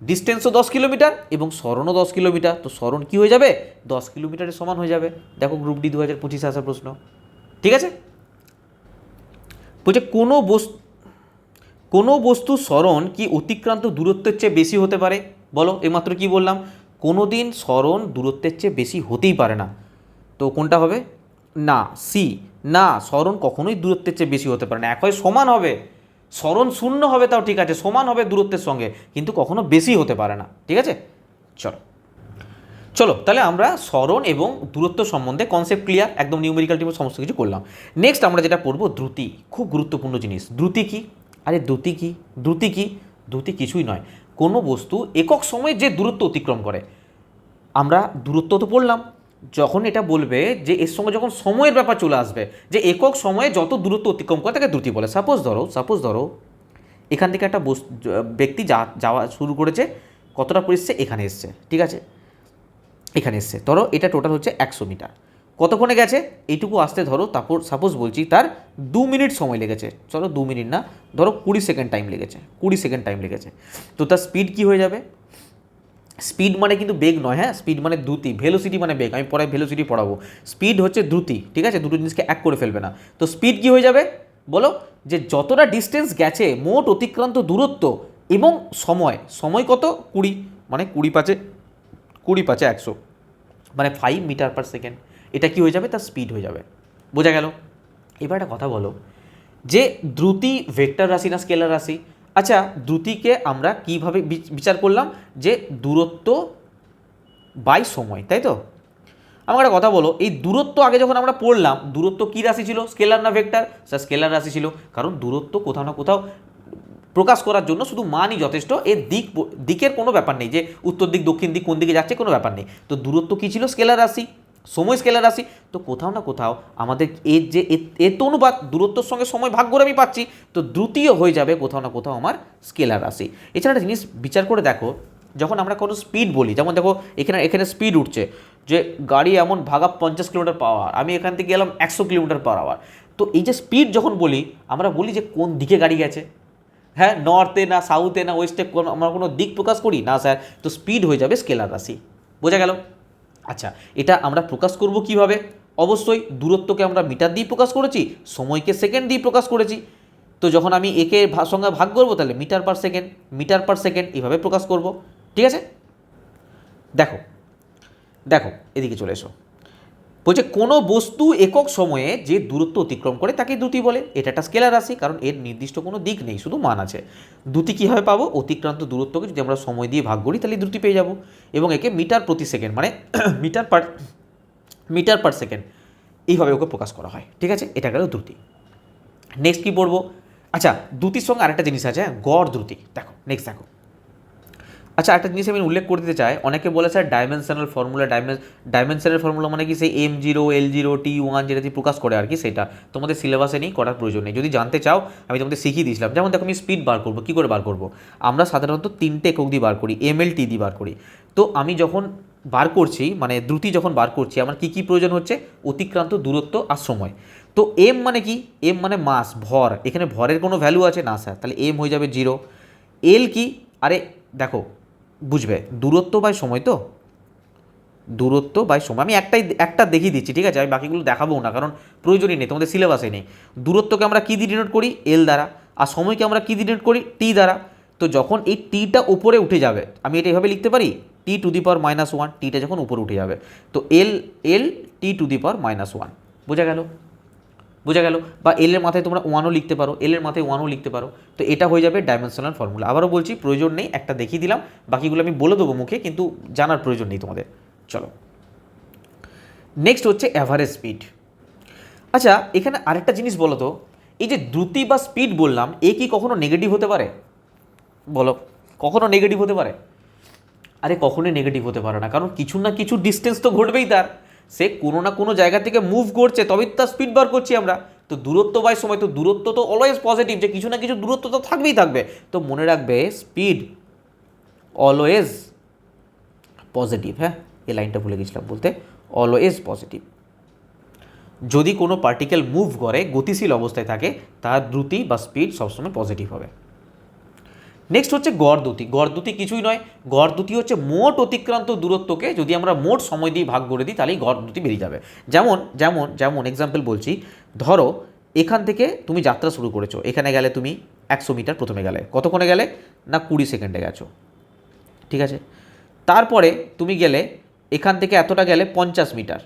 ডিস্টেন্সও 10 কিলোমিটার এবং সরণও 10 কিলোমিটার, তো সরণ কী হয়ে যাবে, 10 কিলোমিটারের সমান হয়ে যাবে। দেখো গ্রুপ ডি 2025 আসার প্রশ্ন, ঠিক আছে। বলছে কোনো বস্তু সরণ কি অতিক্রান্ত দূরত্বের চেয়ে বেশি হতে পারে, বলো। এইমাত্র কি বললাম, কোনো দিন সরণ দূরত্বের চেয়ে বেশি হতেই পারে না। তো কোনটা হবে, না সি, না সরণ কখনোই দূরত্বের চেয়ে বেশি হতে পারে না। এক হয় সমান হবে, সরণ শূন্য হবে তাও ঠিক আছে, সমান হবে দূরত্বের সঙ্গে, কিন্তু কখনো বেশি হতে পারে না, ঠিক আছে। চলো তাহলে আমরা সরণ এবং দূরত্ব সম্বন্ধে কনসেপ্ট ক্লিয়ার, একদম নিউমেরিক্যাল টিপে সমস্ত কিছু করলাম। নেক্সট আমরা যেটা পড়বো দ্রুতি, খুব গুরুত্বপূর্ণ জিনিস। দ্রুতি কি, আরে দ্রুতি কিছুই নয়, কোনো বস্তু একক সময়ে যে দূরত্ব অতিক্রম করে। আমরা দূরত্ব তো পড়লাম, যখন এটা বলবে যে এর সঙ্গে যখন সময়ের ব্যাপার চলে আসবে, যে একক সময়ে যত দূরত্ব অতিক্রম করে তাকে দ্রুতি বলে। সাপোজ ধরো এখান থেকে একটা ব্যক্তি যাওয়া শুরু করেছে, কতটা পরিস্থিতি এখানে এসছে, ঠিক আছে, এখানে এসছে, ধরো এটা টোটাল হচ্ছে 100 মিটার, কতক্ষণে গেছে এইটুকু আসতে, ধরো তারপর সাপোজ বলছি তার 2 মিনিট সময় লেগেছে, চলো 2 মিনিট না, ধরো 20 সেকেন্ড টাইম লেগেছে। তো তার স্পিড কি হয়ে যাবে, স্পিড মানে কিন্তু বেগ নয়, হ্যাঁ, স্পিড মানে দ্রুতি, ভেলোসিটি মানে বেগ, আমি পরে ভেলোসিটি পড়াবো। স্পিড হচ্ছে দ্রুতি, ঠিক আছে, দুটো জিনিসকে এক করে ফেলবে না। তো স্পিড কি হয়ে যাবে বলো, যে যতটা ডিস্টেন্স গেছে মোট অতিক্রান্ত দূরত্ব এবং সময় কত 20, মানে 20 × 5 = 100, মানে 5 মিটার পার সেকেন্ড। এটা কি হয়ে যাবে, তার স্পিড হয়ে যাবে, বোঝা গেল। এবার একটা কথা বলো, যে দ্রুতি ভেক্টর রাশি না স্কেলার রাশি। আচ্ছা, দ্রুতিকে আমরা কিভাবে বিচার করলাম, যে দূরত্ব বাই সময়, তাই তো। আমাকে একটা কথা বলো, এই দূরত্ব আগে যখন আমরা পড়লাম, দূরত্ব কী রাশি ছিল, স্কেলার না ভেক্টর, স্যার স্কেলার রাশি ছিল, কারণ দূরত্ব কোথাও না কোথাও প্রকাশ করার জন্য শুধু মানই যথেষ্ট, এর দিকের কোনো ব্যাপার নেই, যে উত্তর দিক দক্ষিণ দিক কোন দিকে যাচ্ছে কোনো ব্যাপার নেই। তো দূরত্ব কী ছিল, স্কেলার রাশি, সময় স্কেলার রাশি। তো কোথাও না কোথাও আমাদের এর যে এর তো অনুপাত, দূরত্বর সঙ্গে সময় ভাগ করে আমি পাচ্ছি, তো দ্রুতিও হয়ে যাবে কোথাও না কোথাও আমার স্কেলার রাশি। এছাড়া একটা জিনিস বিচার করে দেখো, যখন আমরা কোনো স্পিড বলি, যেমন দেখো এখানে স্পিড উঠছে, যে গাড়ি এমন ভাগা 50 কিলোমিটার পার আওয়ার, আমি এখান থেকে গেলাম 100 কিলোমিটার পার আওয়ার। তো এই যে স্পিড যখন বলি, আমরা বলি যে কোন দিকে গাড়ি গেছে, হ্যাঁ, নর্থে না সাউথে না ওয়েস্টে, আমরা কোনো দিক প্রকাশ করি না স্যার। তো স্পিড হয়ে যাবে স্কেলার রাশি, বোঝা গেল। আচ্ছা, এটা আমরা প্রকাশ করব কিভাবে, অবশ্যই দূরত্বকে আমরা মিটার দিয়ে প্রকাশ করেছি, সময়কে সেকেন্ড দিয়ে প্রকাশ করেছি। তো যখন আমি একে সঙ্গে ভাগ করবো, তাহলে মিটার পার সেকেন্ড এইভাবে প্রকাশ করব, ঠিক আছে। দেখো এদিকে চলে এসো। বলছে কোনো বস্তু একক সময়ে যে দূরত্ব অতিক্রম করে তাকে দ্রুতি বলে। এটা একটা স্কেলার রাশি, কারণ এর নির্দিষ্ট কোনো দিক নেই, শুধু মান আছে। দ্রুতি কীভাবে পাবো, অতিক্রান্ত দূরত্বকে যদি আমরা সময় দিয়ে ভাগ করি তাহলে দ্রুতি পেয়ে যাব, এবং একে মিটার প্রতি সেকেন্ড, মানে মিটার পার সেকেন্ড এইভাবে ওকে প্রকাশ করা হয়, ঠিক আছে। এটা গেল দ্রুতি। নেক্সট কী পড়বো, আচ্ছা, দ্রুতির সঙ্গে আরেকটা জিনিস আছে, গড় দ্রুতি। দেখো নেক্সট দেখো। আচ্ছা, একটা জিনিস আমি উল্লেখ করে দিতে চাই, অনেকে বলে sir dimensional formula, dimensional formula মানে কি সেই M0 L0 T1 যেটা দিয়ে প্রকাশ করে আর কি, সেটা তোমাদের সিলেবাসে নেই, করার প্রয়োজন নেই। যদি জানতে চাও আমি তোমাদের শিখিয়ে দিয়েছিলাম। যেমন দেখো আমি স্পিড বার করবো, কী করে বার করবো, আমরা সাধারণত 3টে একক দিয়ে বার করি, ML/T দিয়ে বার করি। তো আমি যখন বার করছি, মানে দ্রুতি যখন বার করছি, আমার কী কী প্রয়োজন হচ্ছে, অতিক্রান্ত দূরত্ব আর সময়। তো এম মানে কি, এম মানে মাস, ভর। এখানে ভরের কোনো ভ্যালু আছে না স্যার, তাহলে এম হয়ে যাবে 0। এল কি, আরে দেখো বুঝবে, দূরত্ব বাই সময়, তো দূরত্ব বাই সময়। আমি একটা দেখিয়ে দিচ্ছি, ঠিক আছে, আমি বাকিগুলো দেখাবো না, কারণ প্রয়োজনই নেই, তোমাদের সিলেবাসে নেই। দূরত্বকে আমরা কী দিয়ে ডিনোট করি, এল দ্বারা, আর সময়কে আমরা কী দিয়ে ডিনোট করি, টি দ্বারা। তো যখন এই টিটা উপরে উঠে যাবে, আমি এটা এভাবে লিখতে পারি, T⁻⁻1, টিটা যখন উপরে উঠে যাবে, তো এল এল T⁻⁻1, বোঝা গেল, বোঝা গেল। বা এল এর মাথায় তোমরা 1ও লিখতে পারো, এল এর মাথায় 1ও লিখতে পারো। তো এটা হয়ে যাবে ডাইমেনশনাল ফর্মুলা। আবারও বলছি, প্রয়োজন নেই, একটা দেখিয়ে দিলাম, বাকিগুলো আমি বলে দেবো মুখে, কিন্তু জানার প্রয়োজন নেই তোমাদের। চলো নেক্সট হচ্ছে অ্যাভারেজ স্পিড। আচ্ছা, এখানে আরেকটা জিনিস বলো তো, এই যে দ্রুতি বা স্পিড বললাম, এ কি কখনো নেগেটিভ হতে পারে? বলো, কখনো নেগেটিভ হতে পারে? আরে কখনোই নেগেটিভ হতে পারে না, কারণ কিছু না কিছু ডিস্টেন্স তো ঘটবেই তার। সে কোনো না কোনো জায়গা থেকে মুভ করছে, তবেই তার স্পিড বার করছি আমরা। তো দূরত্ব বাই সময়, তো দূরত্ব তো অলওয়েজ পজিটিভ, যে কিছু না কিছু দূরত্ব তো থাকবেই থাকবে। তো মনে রাখবে, স্পিড অলওয়েজ পজিটিভ। হ্যাঁ, এই লাইনটা ভুলে গেছিলাম বলতে, অলওয়েজ পজিটিভ। যদি কোনো পার্টিকেল মুভ করে, গতিশীল অবস্থায় থাকে, তার দ্রুতি বা স্পিড সবসময় পজিটিভ হবে। নেক্সট হচ্ছে গড় দ্রুতি। গড় দ্রুতি কিছুই নয়, গড় দ্রুতি হচ্ছে মোট অতিক্রান্ত দূরত্বকে যদি আমরা মোট সময় দিয়ে ভাগ করে দিই, তাহলেই গড় দ্রুতি বেরিয়ে যাবে। যেমন যেমন যেমন এক্সাম্পল বলছি, ধরো এখান থেকে তুমি যাত্রা শুরু করেছো, এখানে গেলে তুমি 100 মিটার প্রথমে গেলে, কতক্ষণে গেলে না 20 সেকেন্ডে গেছো, ঠিক আছে। তারপরে তুমি গেলে এখান থেকে এতটা গেলে 50 মিটার,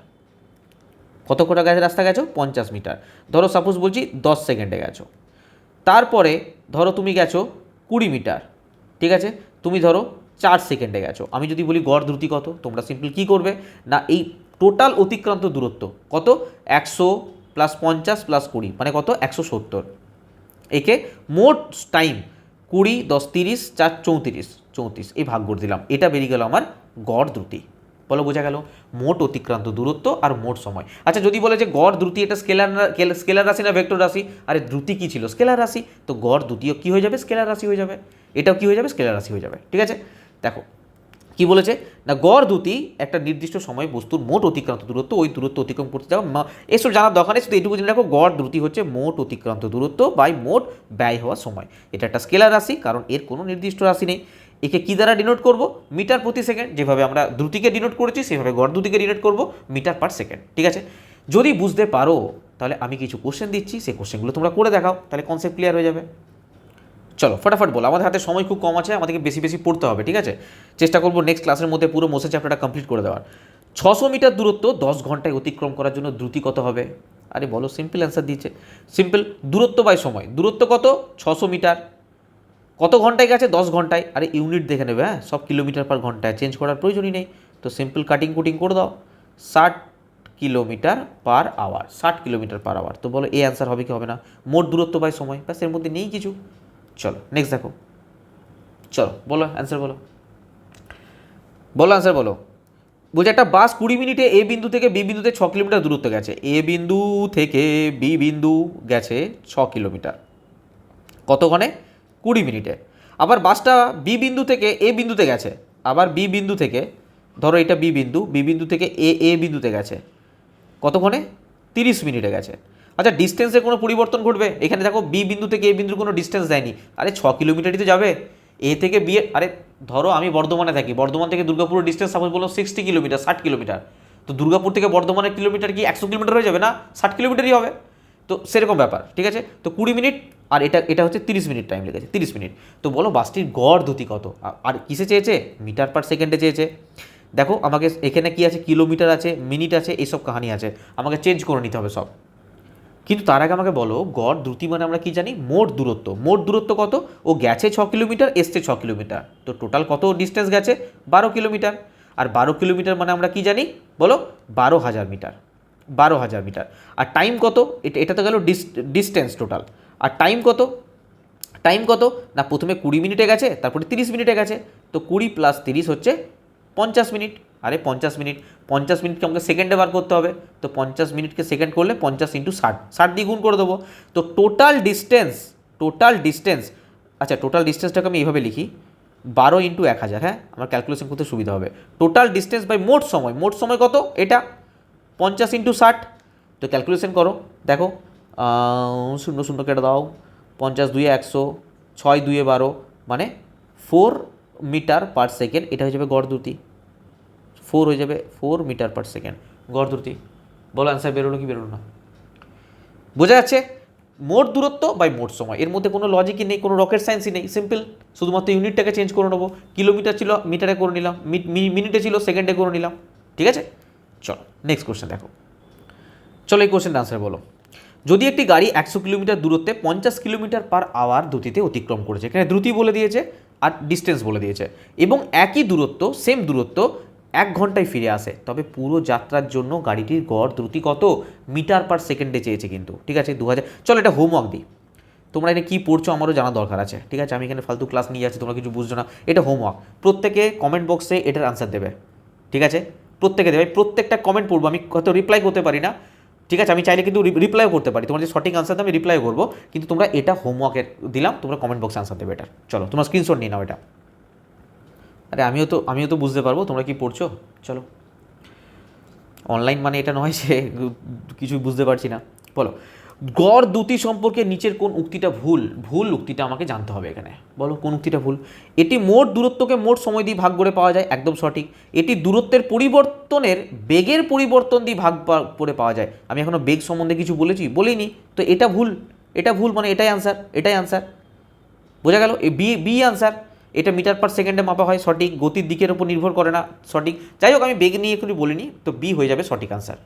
কতক্ষণ গেছে রাস্তা গেছো 50 মিটার, ধরো সাপোজ বলছি 10 সেকেন্ডে গেছো। তারপরে ধরো তুমি গেছো 20 মিটার, ঠিক আছে, তুমি ধরো 4 সেকেন্ডে গেছো। আমি যদি বলি গড় দ্রুতি কত, তোমরা সিম্পল কী করবে না, এই টোটাল অতিক্রান্ত দূরত্ব কত, 100 প্লাস 50 প্লাস 20 মানে কত, 170। একে মোট টাইম 20 10 30 4 34 34, এই ভাগ করে দিলাম, এটা বেরিয়ে গেল আমার গড় দ্রুতি। বলো, বোঝা গেল, মোট অতিক্রান্ত দূরত্ব আর মোট সময়। আচ্ছা, যদি বলে যে গড় দ্রুতি এটা স্কেলার রাশি না ভেক্টর রাশি, আরে দ্রুতি কী ছিল, স্কেলার রাশি, তো গড় দ্রুতিও কী হয়ে যাবে, স্কেলার রাশি হয়ে যাবে, এটাও কী হয়ে যাবে, স্কেলার রাশি হয়ে যাবে, ঠিক আছে। দেখো কি বলেছে না, গড় দ্রুতি একটা নির্দিষ্ট সময় বস্তুর মোট অতিক্রান্ত দূরত্ব, ওই দূরত্ব অতিক্রম করতে যাওয়া, এসব জানার দরকার নেই, শুধু এইটুকু জেনে রাখো, গড় দ্রুতি হচ্ছে মোট অতিক্রান্ত দূরত্ব বাই মোট ব্যয় হওয়ার সময়। এটা একটা স্কেলার রাশি, কারণ এর কোনো নির্দিষ্ট রাশি নেই। একে কী দ্বারা ডিনোট করব, মিটার প্রতি সেকেন্ড, যেভাবে আমরা দ্রুতিকে ডিনোট করেছি সেভাবে গড় দ্রুতিকে ডিনোট করব মিটার পার সেকেন্ড, ঠিক আছে। যদি বুঝতে পারো, তাহলে আমি কিছু কোশ্চেন দিচ্ছি, সেই কোশ্চেনগুলো তোমরা করে দেখাও, তাহলে কনসেপ্ট ক্লিয়ার হয়ে যাবে। চলো ফটাফট বলো, আমাদের হাতে সময় খুব কম আছে, আমাদেরকে বেশি বেশি পড়তে হবে, ঠিক আছে। চেষ্টা করবো নেক্সট ক্লাসের মধ্যে পুরো মোশন চ্যাপ্টারটা কমপ্লিট করে দেওয়ার। 600 মিটার দূরত্ব 10 ঘন্টায় অতিক্রম করার জন্য দ্রুতি কত হবে? আরে বলো, সিম্পল অ্যান্সার দিচ্ছে, সিম্পল, দূরত্ব বাই সময়। দূরত্ব কত, 600 মিটার, কত ঘন্টায় গেছে, 10 ঘন্টায়। আরে ইউনিট দেখে নেবে, হ্যাঁ, সব কিলোমিটার পার ঘন্টায়, চেঞ্জ করার প্রয়োজনই নেই। তো সিম্পল কাটিং কুটিং করে দাও, 60 kilometre per hour, 60 kilometre per hour. তো বলো, এই অ্যান্সার হবে কি হবে না, মোট দূরত্ব বাই সময়, ব্যাস, এর মধ্যে নেই কিছু। চলো নেক্সট দেখো, চলো বলো অ্যান্সার, বলো বলো অ্যান্সার বলো। বলছে একটা বাস 20 মিনিটে এ বিন্দু থেকে বি বিন্দুতে 6 কিলোমিটার দূরত্ব গেছে। এ বিন্দু থেকে বি বিন্দু গেছে 6 কিলোমিটার, কতক্ষণে, 20 মিনিটে। আবার বাসটা বি বিন্দু থেকে এ বিন্দুতে গেছে, আবার বি বিন্দু থেকে, ধরো এটা বি বিন্দু, বি বিন্দু থেকে এ বিন্দুতে গেছে, কতক্ষণে, 30 মিনিটে গেছে। আচ্ছা, ডিস্টেন্সের কোনো পরিবর্তন ঘটবে? এখানে দেখো বি বিন্দু থেকে এ বিন্দুর কোনো ডিস্টেন্স দেয়নি, আরে 6 কিলোমিটারই তো যাবে। এ থেকে বি, আরে ধরো আমি বর্ধমানে থাকি, বর্ধমান থেকে দুর্গাপুরের ডিস্টেন্স সাপোজ বললাম 60 কিলোমিটার, 60 কিলোমিটার। তো দুর্গাপুর থেকে বর্ধমানের কিলোমিটার কি 100 কিলোমিটার হয়ে যাবে না, 60 কিলোমিটারই হবে। তো সেরকম ব্যাপার, ঠিক আছে। তো 20 মিনিট, আর এটা এটা হচ্ছে 30 মিনিট টাইম লেগেছে, 30 মিনিট। তো বলো বাসটির গড় দ্রুতি কত, আর কিসে চেয়েছে, মিটার পার সেকেন্ডে চেয়েছে। দেখো আমাকে এখানে কি আছে, কিলোমিটার আছে, মিনিট আছে, এইসব কাহিনী আছে, আমাকে চেঞ্জ করে নিতে হবে সব। কিন্তু তার আগে আমাকে বলো, গড় দ্রুতি মানে আমরা কি জানি, মোট দূরত্ব। মোট দূরত্ব কত, ও গেছে 6 কিলোমিটার, এসছে 6 কিলোমিটার, তো টোটাল কত ডিস্টেন্স গেছে, 12 কিলোমিটার। আর 12 কিলোমিটার মানে আমরা কি জানি, বলো 12,000 মিটার, 12,000 মিটার। আর টাইম কত, এটা তো গেল ডিস্টেন্স টোটাল, আর টাইম কত, টাইম কত না, প্রথমে 20 মিনিটে গেছে, তারপরে 30 মিনিটে গেছে, তো 20 + 30 হচ্ছে 50 মিনিট। আরে 50 মিনিট, 50 মিনিটকে আমাকে সেকেন্ডে বার করতে হবে, তো 50 মিনিটকে সেকেন্ড করলে 50 × 60, 60 দিয়ে গুণ করে দেবো। তো টোটাল ডিস্টেন্স, আচ্ছা টোটাল ডিস্টেন্সটাকে আমি এইভাবে লিখি 12 × 1000, হ্যাঁ আমার ক্যালকুলেশন করতে সুবিধা হবে। টোটাল ডিস্টেন্স বাই মোট সময় কত, এটা 50 × 60। তো ক্যালকুলেশন করো, দেখো 0 0 কেটে দাও, 50 × 2 = 100, 6 × 2 = 12, মানে 4 মিটার/সেকেন্ড। এটা হয়ে যাবে গড় দ্রুতি, 4 হয়ে যাবে 4 মিটার/সেকেন্ড গড় দ্রুতি। বলো অ্যান্সার বেরোলো কি বেরোলো না? বোঝা যাচ্ছে? মোট দূরত্ব বাই মোট সময়, এর মধ্যে কোনো লজিকই নেই, কোনো রকেট সায়েন্সই নেই, সিম্পল। শুধুমাত্র ইউনিটটাকে চেঞ্জ করে নেবো, কিলোমিটার ছিল মিটারে করে নিলাম, মিনিটে ছিল সেকেন্ডে করে নিলাম, ঠিক আছে? চলো নেক্সট কোশ্চেন দেখো। চলো এই কোশ্চেনের আনসার বলো। যদি একটি গাড়ি 100 কিলোমিটার দূরত্বে 50 কিলোমিটার/আওয়ার দ্রুতিতে অতিক্রম করেছে, এখানে দ্রুতি বলে দিয়েছে আর ডিস্টেন্স বলে দিয়েছে, এবং একই দূরত্ব, সেম দূরত্ব 1 ঘন্টায় ফিরে আসে, তবে পুরো যাত্রার জন্য গাড়িটির গড় দ্রুতি কত মিটার/সেকেন্ডে চেয়েছে কিন্তু, ঠিক আছে? 2000। চলো এটা হোমওয়ার্ক দিই, তোমরা এটা কী পড়ছো আমারও জানা দরকার আছে, ঠিক আছে? আমি এখানে ফালতু ক্লাস নিয়ে যাচ্ছি, তোমরা কিছু বুঝছো না, এটা হোমওয়ার্ক। প্রত্যেকে কমেন্ট বক্সে এটার আনসার দেবে, ঠিক আছে? প্রত্যেকে দেবে, প্রত্যেকটা কমেন্ট পড়বো, আমি হয়তো রিপ্লাই করতে পারি না, ঠিক আছে? আমি চাইলে কিন্তু রিপ্লাইও করতে পারি, তোমার যে সঠিক আনসার আমি রিপ্লাই করবো, কিন্তু তোমরা এটা হোমওয়ার্কের দিলাম, তোমরা কমেন্ট বক্সে আনসার দেবে এটা। চলো তোমরা স্ক্রিনশট নিয়ে নাও এটা। আরে আমিও তো বুঝতে পারবো তোমরা কি পড়ছো। চলো, অনলাইন মানে এটা নয় যে কিছু বুঝতে পারছি না। বলো, গড় দ্রুতি সম্পর্কে নিচের কোন উক্তিটা ভুল উক্তিটা আমাকে জানতে হবে এখানে। বলো কোন উক্তিটা ভুল? এটি মোট দূরত্বকে মোট সময় দিয়ে ভাগ করে পাওয়া যায়, একদম সঠিক। এটি দূরত্বের পরিবর্তনের বেগের পরিবর্তন দিয়ে ভাগ করে পাওয়া যায়, আমি এখনো বেগ সম্বন্ধে কিছু বলিনি, তো এটা ভুল মানে এটাই আনসার। বোঝা গেল? B answer. এটা মিটার/সেকেন্ডে মাপা হয়, সঠিক। গতির দিকের উপর নির্ভর করে না, সঠিক। যাই হোক আমি বেগ নিয়ে একটু বলিনি, তো বি হয়ে যাবে সঠিক আনসার।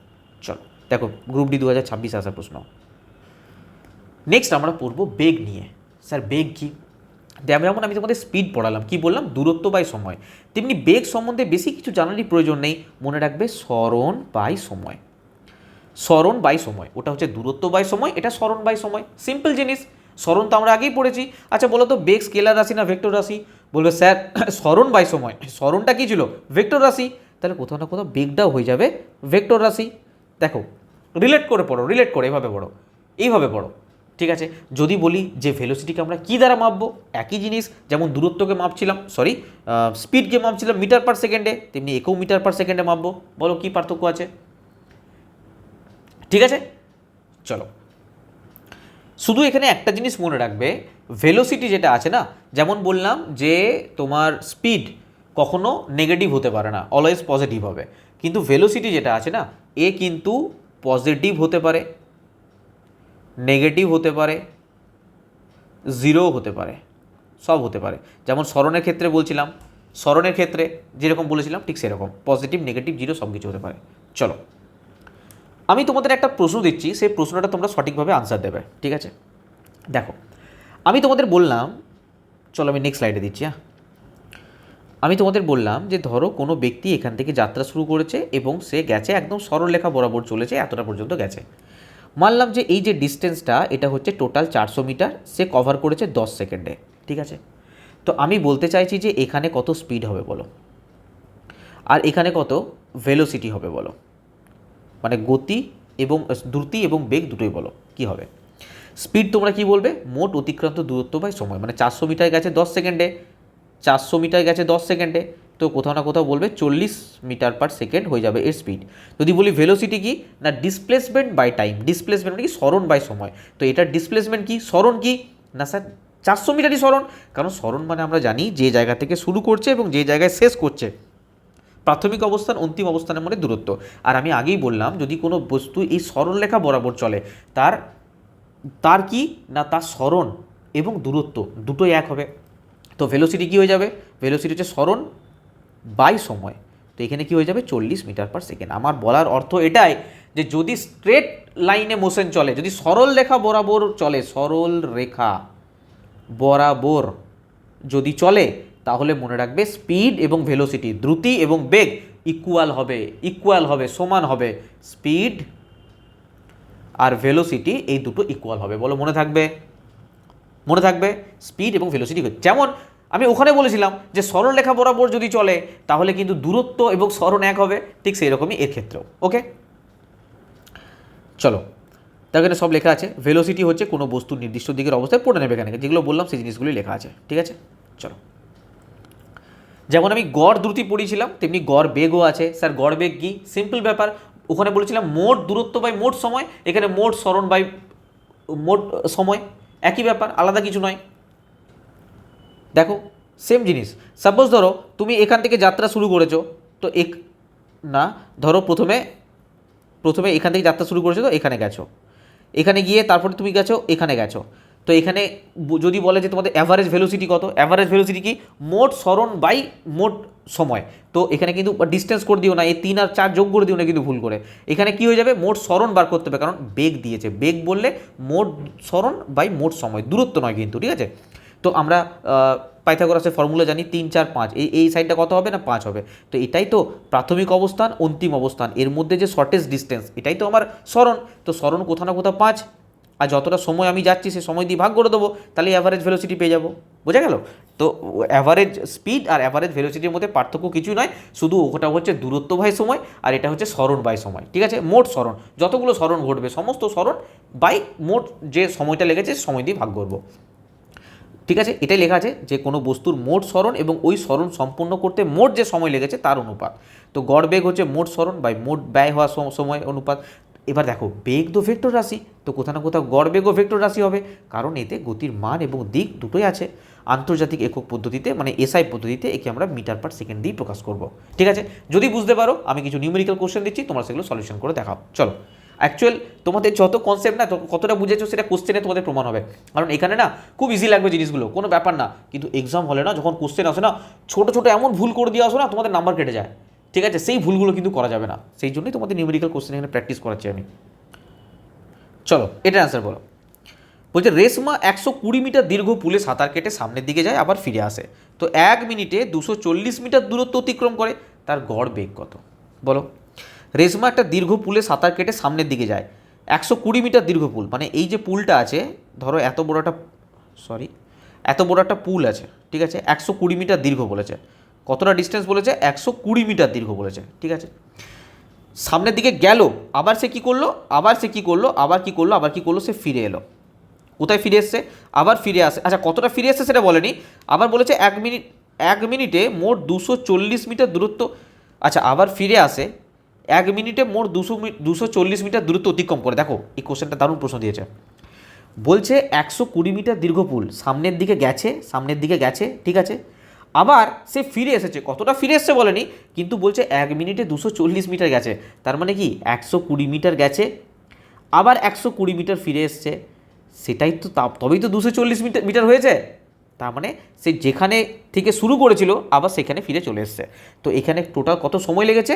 চলো দেখো গ্রুপ ডি 2026 আসার প্রশ্ন। নেক্সট আমরা পড়বো বেগ নিয়ে। স্যার বেগ কি? যেমন আমি তোমাদের স্পিড পড়ালাম, কি বললাম? দূরত্ব বাই সময়। তেমনি বেগ সম্বন্ধে বেশি কিছু জানারই প্রয়োজন নেই, মনে রাখবে সরণ বাই সময়। ওটা হচ্ছে দূরত্ব বাই সময়, এটা সরণ বাই সময়, সিম্পল জিনিস। সরণ তো আমরা আগেই পড়েছি। আচ্ছা বলো তো বেগ স্কেলার রাশি না ভেক্টর রাশি? বলবে স্যার সরণ বাই সময়, সরণটা কী ছিল? ভেক্টর রাশি, তাহলে কোথাও না কোথাও বেগটাও হয়ে যাবে ভেক্টর রাশি। দেখো রিলেট করে এইভাবে পড়ো, ঠিক আছে? যদি বলি যে ভেলোসিটিকে আমরা কী দ্বারা মাপবো, একই জিনিস, যেমন দূরত্বকে মাপছিলাম, স্পিডকে মাপছিলাম মিটার/সেকেন্ডে, তেমনি একেও মিটার/সেকেন্ডে মাপবো। বলো কী পার্থক্য আছে? ঠিক আছে, চলো শুধু এখানে একটা জিনিস মনে রাখবে, ভেলোসিটি যেটা আছে না, যেমন বললাম যে তোমার স্পিড কখনো নেগেটিভ হতে পারে না, অলওয়েজ পজিটিভ হবে, কিন্তু ভেলোসিটি যেটা আছে না, এ কিন্তু পজিটিভ হতে পারে, নেগেটিভ হতে পারে, জিরো হতে পারে, সব হতে পারে। যেমন স্মরণের ক্ষেত্রে বলছিলাম, স্মরণের ক্ষেত্রে যেরকম বলেছিলাম ঠিক সেরকম পজিটিভ, নেগেটিভ, জিরো সব কিছু হতে পারে। চলো আমি তোমাদের একটা প্রশ্ন দিচ্ছি, সেই প্রশ্নটা তোমরা সঠিকভাবে আনসার দেবে, ঠিক আছে? দেখো আমি তোমাদের বললাম, চলো আমি নেক্সট স্লাইডে দিচ্ছি। আমি তোমাদের বললাম যে ধরো কোনো ব্যক্তি এখান থেকে যাত্রা শুরু করেছে এবং সে গেছে একদম সরলরেখা বরাবর চলেছে, এতটা পর্যন্ত গেছে। মানলাম যে এই যে ডিস্টেন্সটা এটা হচ্ছে টোটাল 400 মিটার, সে কভার করেছে 10 সেকেন্ডে, ঠিক আছে? তো আমি বলতে চাইছি যে এখানে কত স্পিড হবে বলো, আর এখানে কত ভেলোসিটি হবে বলো, মানে গতি এবং দ্রুতি এবং বেগ দুটোই বলো কি হবে। স্পিড তোমরা কি বলবে? মোট অতিক্রান্ত দূরত্ব বাই সময়, মানে 400 মিটার গেছে 10 সেকেন্ডে, 400 মিটার গেছে 10 সেকেন্ডে, তো কোথাও না কোথাও বলবে 40 মিটার/সেকেন্ড হয়ে যাবে এর স্পিড। যদি বলি ভেলোসিটি কি না, ডিসপ্লেসমেন্ট বাই টাইম, ডিসপ্লেসমেন্ট মানে কি সরণ বাই সময়, তো এটার ডিসপ্লেসমেন্ট কি, সরণ কি না স্যার 400 মিটারই সরণ, কারণ সরণ মানে আমরা জানি যে জায়গা থেকে শুরু করছে এবং যে জায়গায় শেষ করছে, প্রাথমিক অবস্থান অন্তিম অবস্থানের মধ্যে দূরত্ব। আর আমি আগেই বললাম যদি কোনো বস্তু এই সরলরেখা বরাবর চলে, তার কি না তার সরণ এবং দূরত্ব দুটোই এক হবে, তো ভেলোসিটি কী হয়ে যাবে? ভেলোসিটি হচ্ছে সরণ বাই সময়, তো এখানে কি হয়ে যাবে 40 মিটার/সেকেন্ড। আমার বলার অর্থ এটাই যে যদি স্ট্রেট লাইনে মোশন চলে, যদি সরল রেখা বরাবর চলে, সরল রেখা বরাবর যদি চলে, তাহলে মনে রাখবে স্পিড এবং ভেলোসিটি, দ্রুতি এবং বেগ ইকুয়াল হবে, সমান হবে। স্পিড আর ভেলোসিটি এই দুটো ইকুয়াল হবে, বলো মনে থাকবে? মনে থাকবে স্পিড এবং ভেলোসিটি। যেমন আমি ওখানে বলেছিলাম যে সরলরেখা বরাবর যদি চলে তাহলে কিন্তু দূরত্ব এবং সরণ এক হবে, ঠিক সেই রকমই এর ক্ষেত্রেও। ওকে, চলো, তার এখানে সব লেখা আছে। ভেলোসিটি হচ্ছে কোনো বস্তুর নির্দিষ্ট দিকের অবস্থায় পড়ে নেবে, এখানে যেগুলো বললাম সেই জিনিসগুলি লেখা আছে, ঠিক আছে। চলো, যেমন আমি গড় দ্রুতি পড়িয়েছিলাম তেমনি গড় বেগও আছে। স্যার গড় বেগ কি? সিম্পল ব্যাপার, ওখানে বলেছিলাম মোট দূরত্ব বাই মোট সময়, এখানে মোট সরণ বাই মোট সময়, একই ব্যাপার, আলাদা কিছু নয়। দেখো সেম জিনিস। সাপোজ ধরো তুমি এখান থেকে যাত্রা শুরু করেছো, তো ধরো প্রথমে এখান থেকে যাত্রা শুরু করেছো, তো এখানে গেছো, এখানে গিয়ে তারপরে তুমি গেছো এখানে গেছো, তো এখানে যদি বলে যে তোমাদের অ্যাভারেজ ভেলোসিটি কত, অ্যাভারেজ ভেলোসিটি কি? মোট সরণ বাই মোট সময়। তো এখানে কিন্তু ডিস্টেন্স করে দিও না, এই 3 আর 4 যোগ করে দিও না কিন্তু ভুল করে। এখানে কি হয়ে যাবে? মোট সরণ বার করতে হবে, কারণ বেগ দিয়েছে। বেগ বললে মোট সরণ বাই মোট সময়, দূরত্ব নয় কিন্তু, ঠিক আছে। তো আমরা পাইথাগোরাসের ফর্মুলা জানি 3 4 5, এই সাইডটা কত হবে না 5 হবে। তো এটাই তো প্রাথমিক অবস্থান অন্তিম অবস্থান, এর মধ্যে যে শর্টেস্ট ডিস্টেন্স, এটাই তো আমার সরণ। তো সরণ কোথাও না কোথাও 5, আর যতটা সময় আমি যাচ্ছি সে সময় দিয়ে ভাগ করে দেবো, তাহলে অ্যাভারেজ ভেলোসিটি পেয়ে যাবো। বোঝা গেল? তো অ্যাভারেজ স্পিড আর অ্যাভারেজ ভেলোসিটির মধ্যে পার্থক্য কিছুই নয়, শুধু ওটা হচ্ছে দূরত্ব বাই সময় আর এটা হচ্ছে সরণ বাই সময়, ঠিক আছে। মোট সরণ, যতগুলো সরণ ঘটবে সমস্ত সরণ বাই মোট যে সময়টা লেগেছে সময় দিয়ে ভাগ করবো, ঠিক আছে। এটাই লেখা আছে যে কোনো বস্তুর মোট সরণ এবং ওই সরণ সম্পূর্ণ করতে মোট যে সময় লেগেছে তার অনুপাত। তো গড় বেগ হচ্ছে মোট সরণ বাই মোট ব্যয় হওয়া সময় অনুপাত। এবার দেখো বেগ তো ভেক্টর রাশি, তো কোথাও না কোথাও গড় বেগও ভেক্টর রাশি হবে, কারণ এতে গতির মান এবং দিক দুটোই আছে। আন্তর্জাতিক একক পদ্ধতিতে মানে এসআই পদ্ধতিতে একে আমরা মিটার পার সেকেন্ড দিয়ে প্রকাশ করব, ঠিক আছে। যদি বুঝতে পারো আমি কিছু নিউমেরিক্যাল কোশ্চেন দিচ্ছি, তোমরা সেগুলো সলিউশন করে দেখাও। চলো, অ্যাকচুয়াল তোমাদের যত কনসেপ্ট না কতটা বুঝেছো সেটা কোশ্চেনে তোমাদের প্রমাণ হবে, কারণ এখানে না খুব ইজি লাগবে জিনিসগুলো, কোনো ব্যাপার না। কিন্তু এক্সাম হলে না যখন কোশ্চেন আসে না, ছোটো ছোটো এমন ভুল করে দিয়ে আসো না তোমাদের নাম্বার কেটে যায়, ঠিক আছে। সেই ভুলগুলো কিন্তু করা যাবে না, সেই জন্যই তোমাদের নিউমেরিক্যাল কোশ্চেন এখানে প্র্যাকটিস করাচ্ছি আমি। চলো এটার অ্যান্সার বলো। বলছে রেশমা 120 মিটার দীর্ঘ পুলে সাঁতার কেটে সামনের দিকে যায় আবার ফিরে আসে, তো 1 মিনিটে 240 মিটার দূরত্ব অতিক্রম করে, তার গড় বেগ কত? বলো। রেশমা একটা দীর্ঘ পুলে সাঁতার কেটে সামনের দিকে যায়, 120 মিটার দীর্ঘ পুল, মানে এই যে পুলটা আছে, ধরো এত বড় একটা পুল আছে, ঠিক আছে, 120 মিটার দীর্ঘ বলেছে। কতটা ডিস্টেন্স বলেছে? 120 মিটার দীর্ঘ বলেছে, ঠিক আছে। সামনের দিকে গেল, আবার সে কী করলো, সে ফিরে এলো। কোথায় ফিরে এসছে? আবার ফিরে আসে। আচ্ছা কতটা ফিরে এসছে সেটা বলেনি, আবার বলেছে 1 মিনিটে মোট 240 মিটার দূরত্ব। আচ্ছা আবার ফিরে আসে 1 মিনিটে মোট 240 মিটার দূরত্ব অতিক্রম করে। দেখো এই কোশ্চেনটা দারুণ প্রশ্ন দিয়েছে। বলছে 120 মিটার দীর্ঘ পুল, সামনের দিকে গেছে, ঠিক আছে। আবার সে ফিরে এসেছে, কতটা ফিরে এসছে বলেনি, কিন্তু বলছে 1 মিনিটে 240 মিটার গেছে, তার মানে কি 120 মিটার গেছে, আবার 120 মিটার ফিরে এসছে, সেটাই তো তবেই তো 240 মিটার হয়েছে। তার মানে সে যেখানে থেকে শুরু করেছিল আবার সেখানে ফিরে চলে এসছে। তো এখানে টোটাল কত সময় লেগেছে?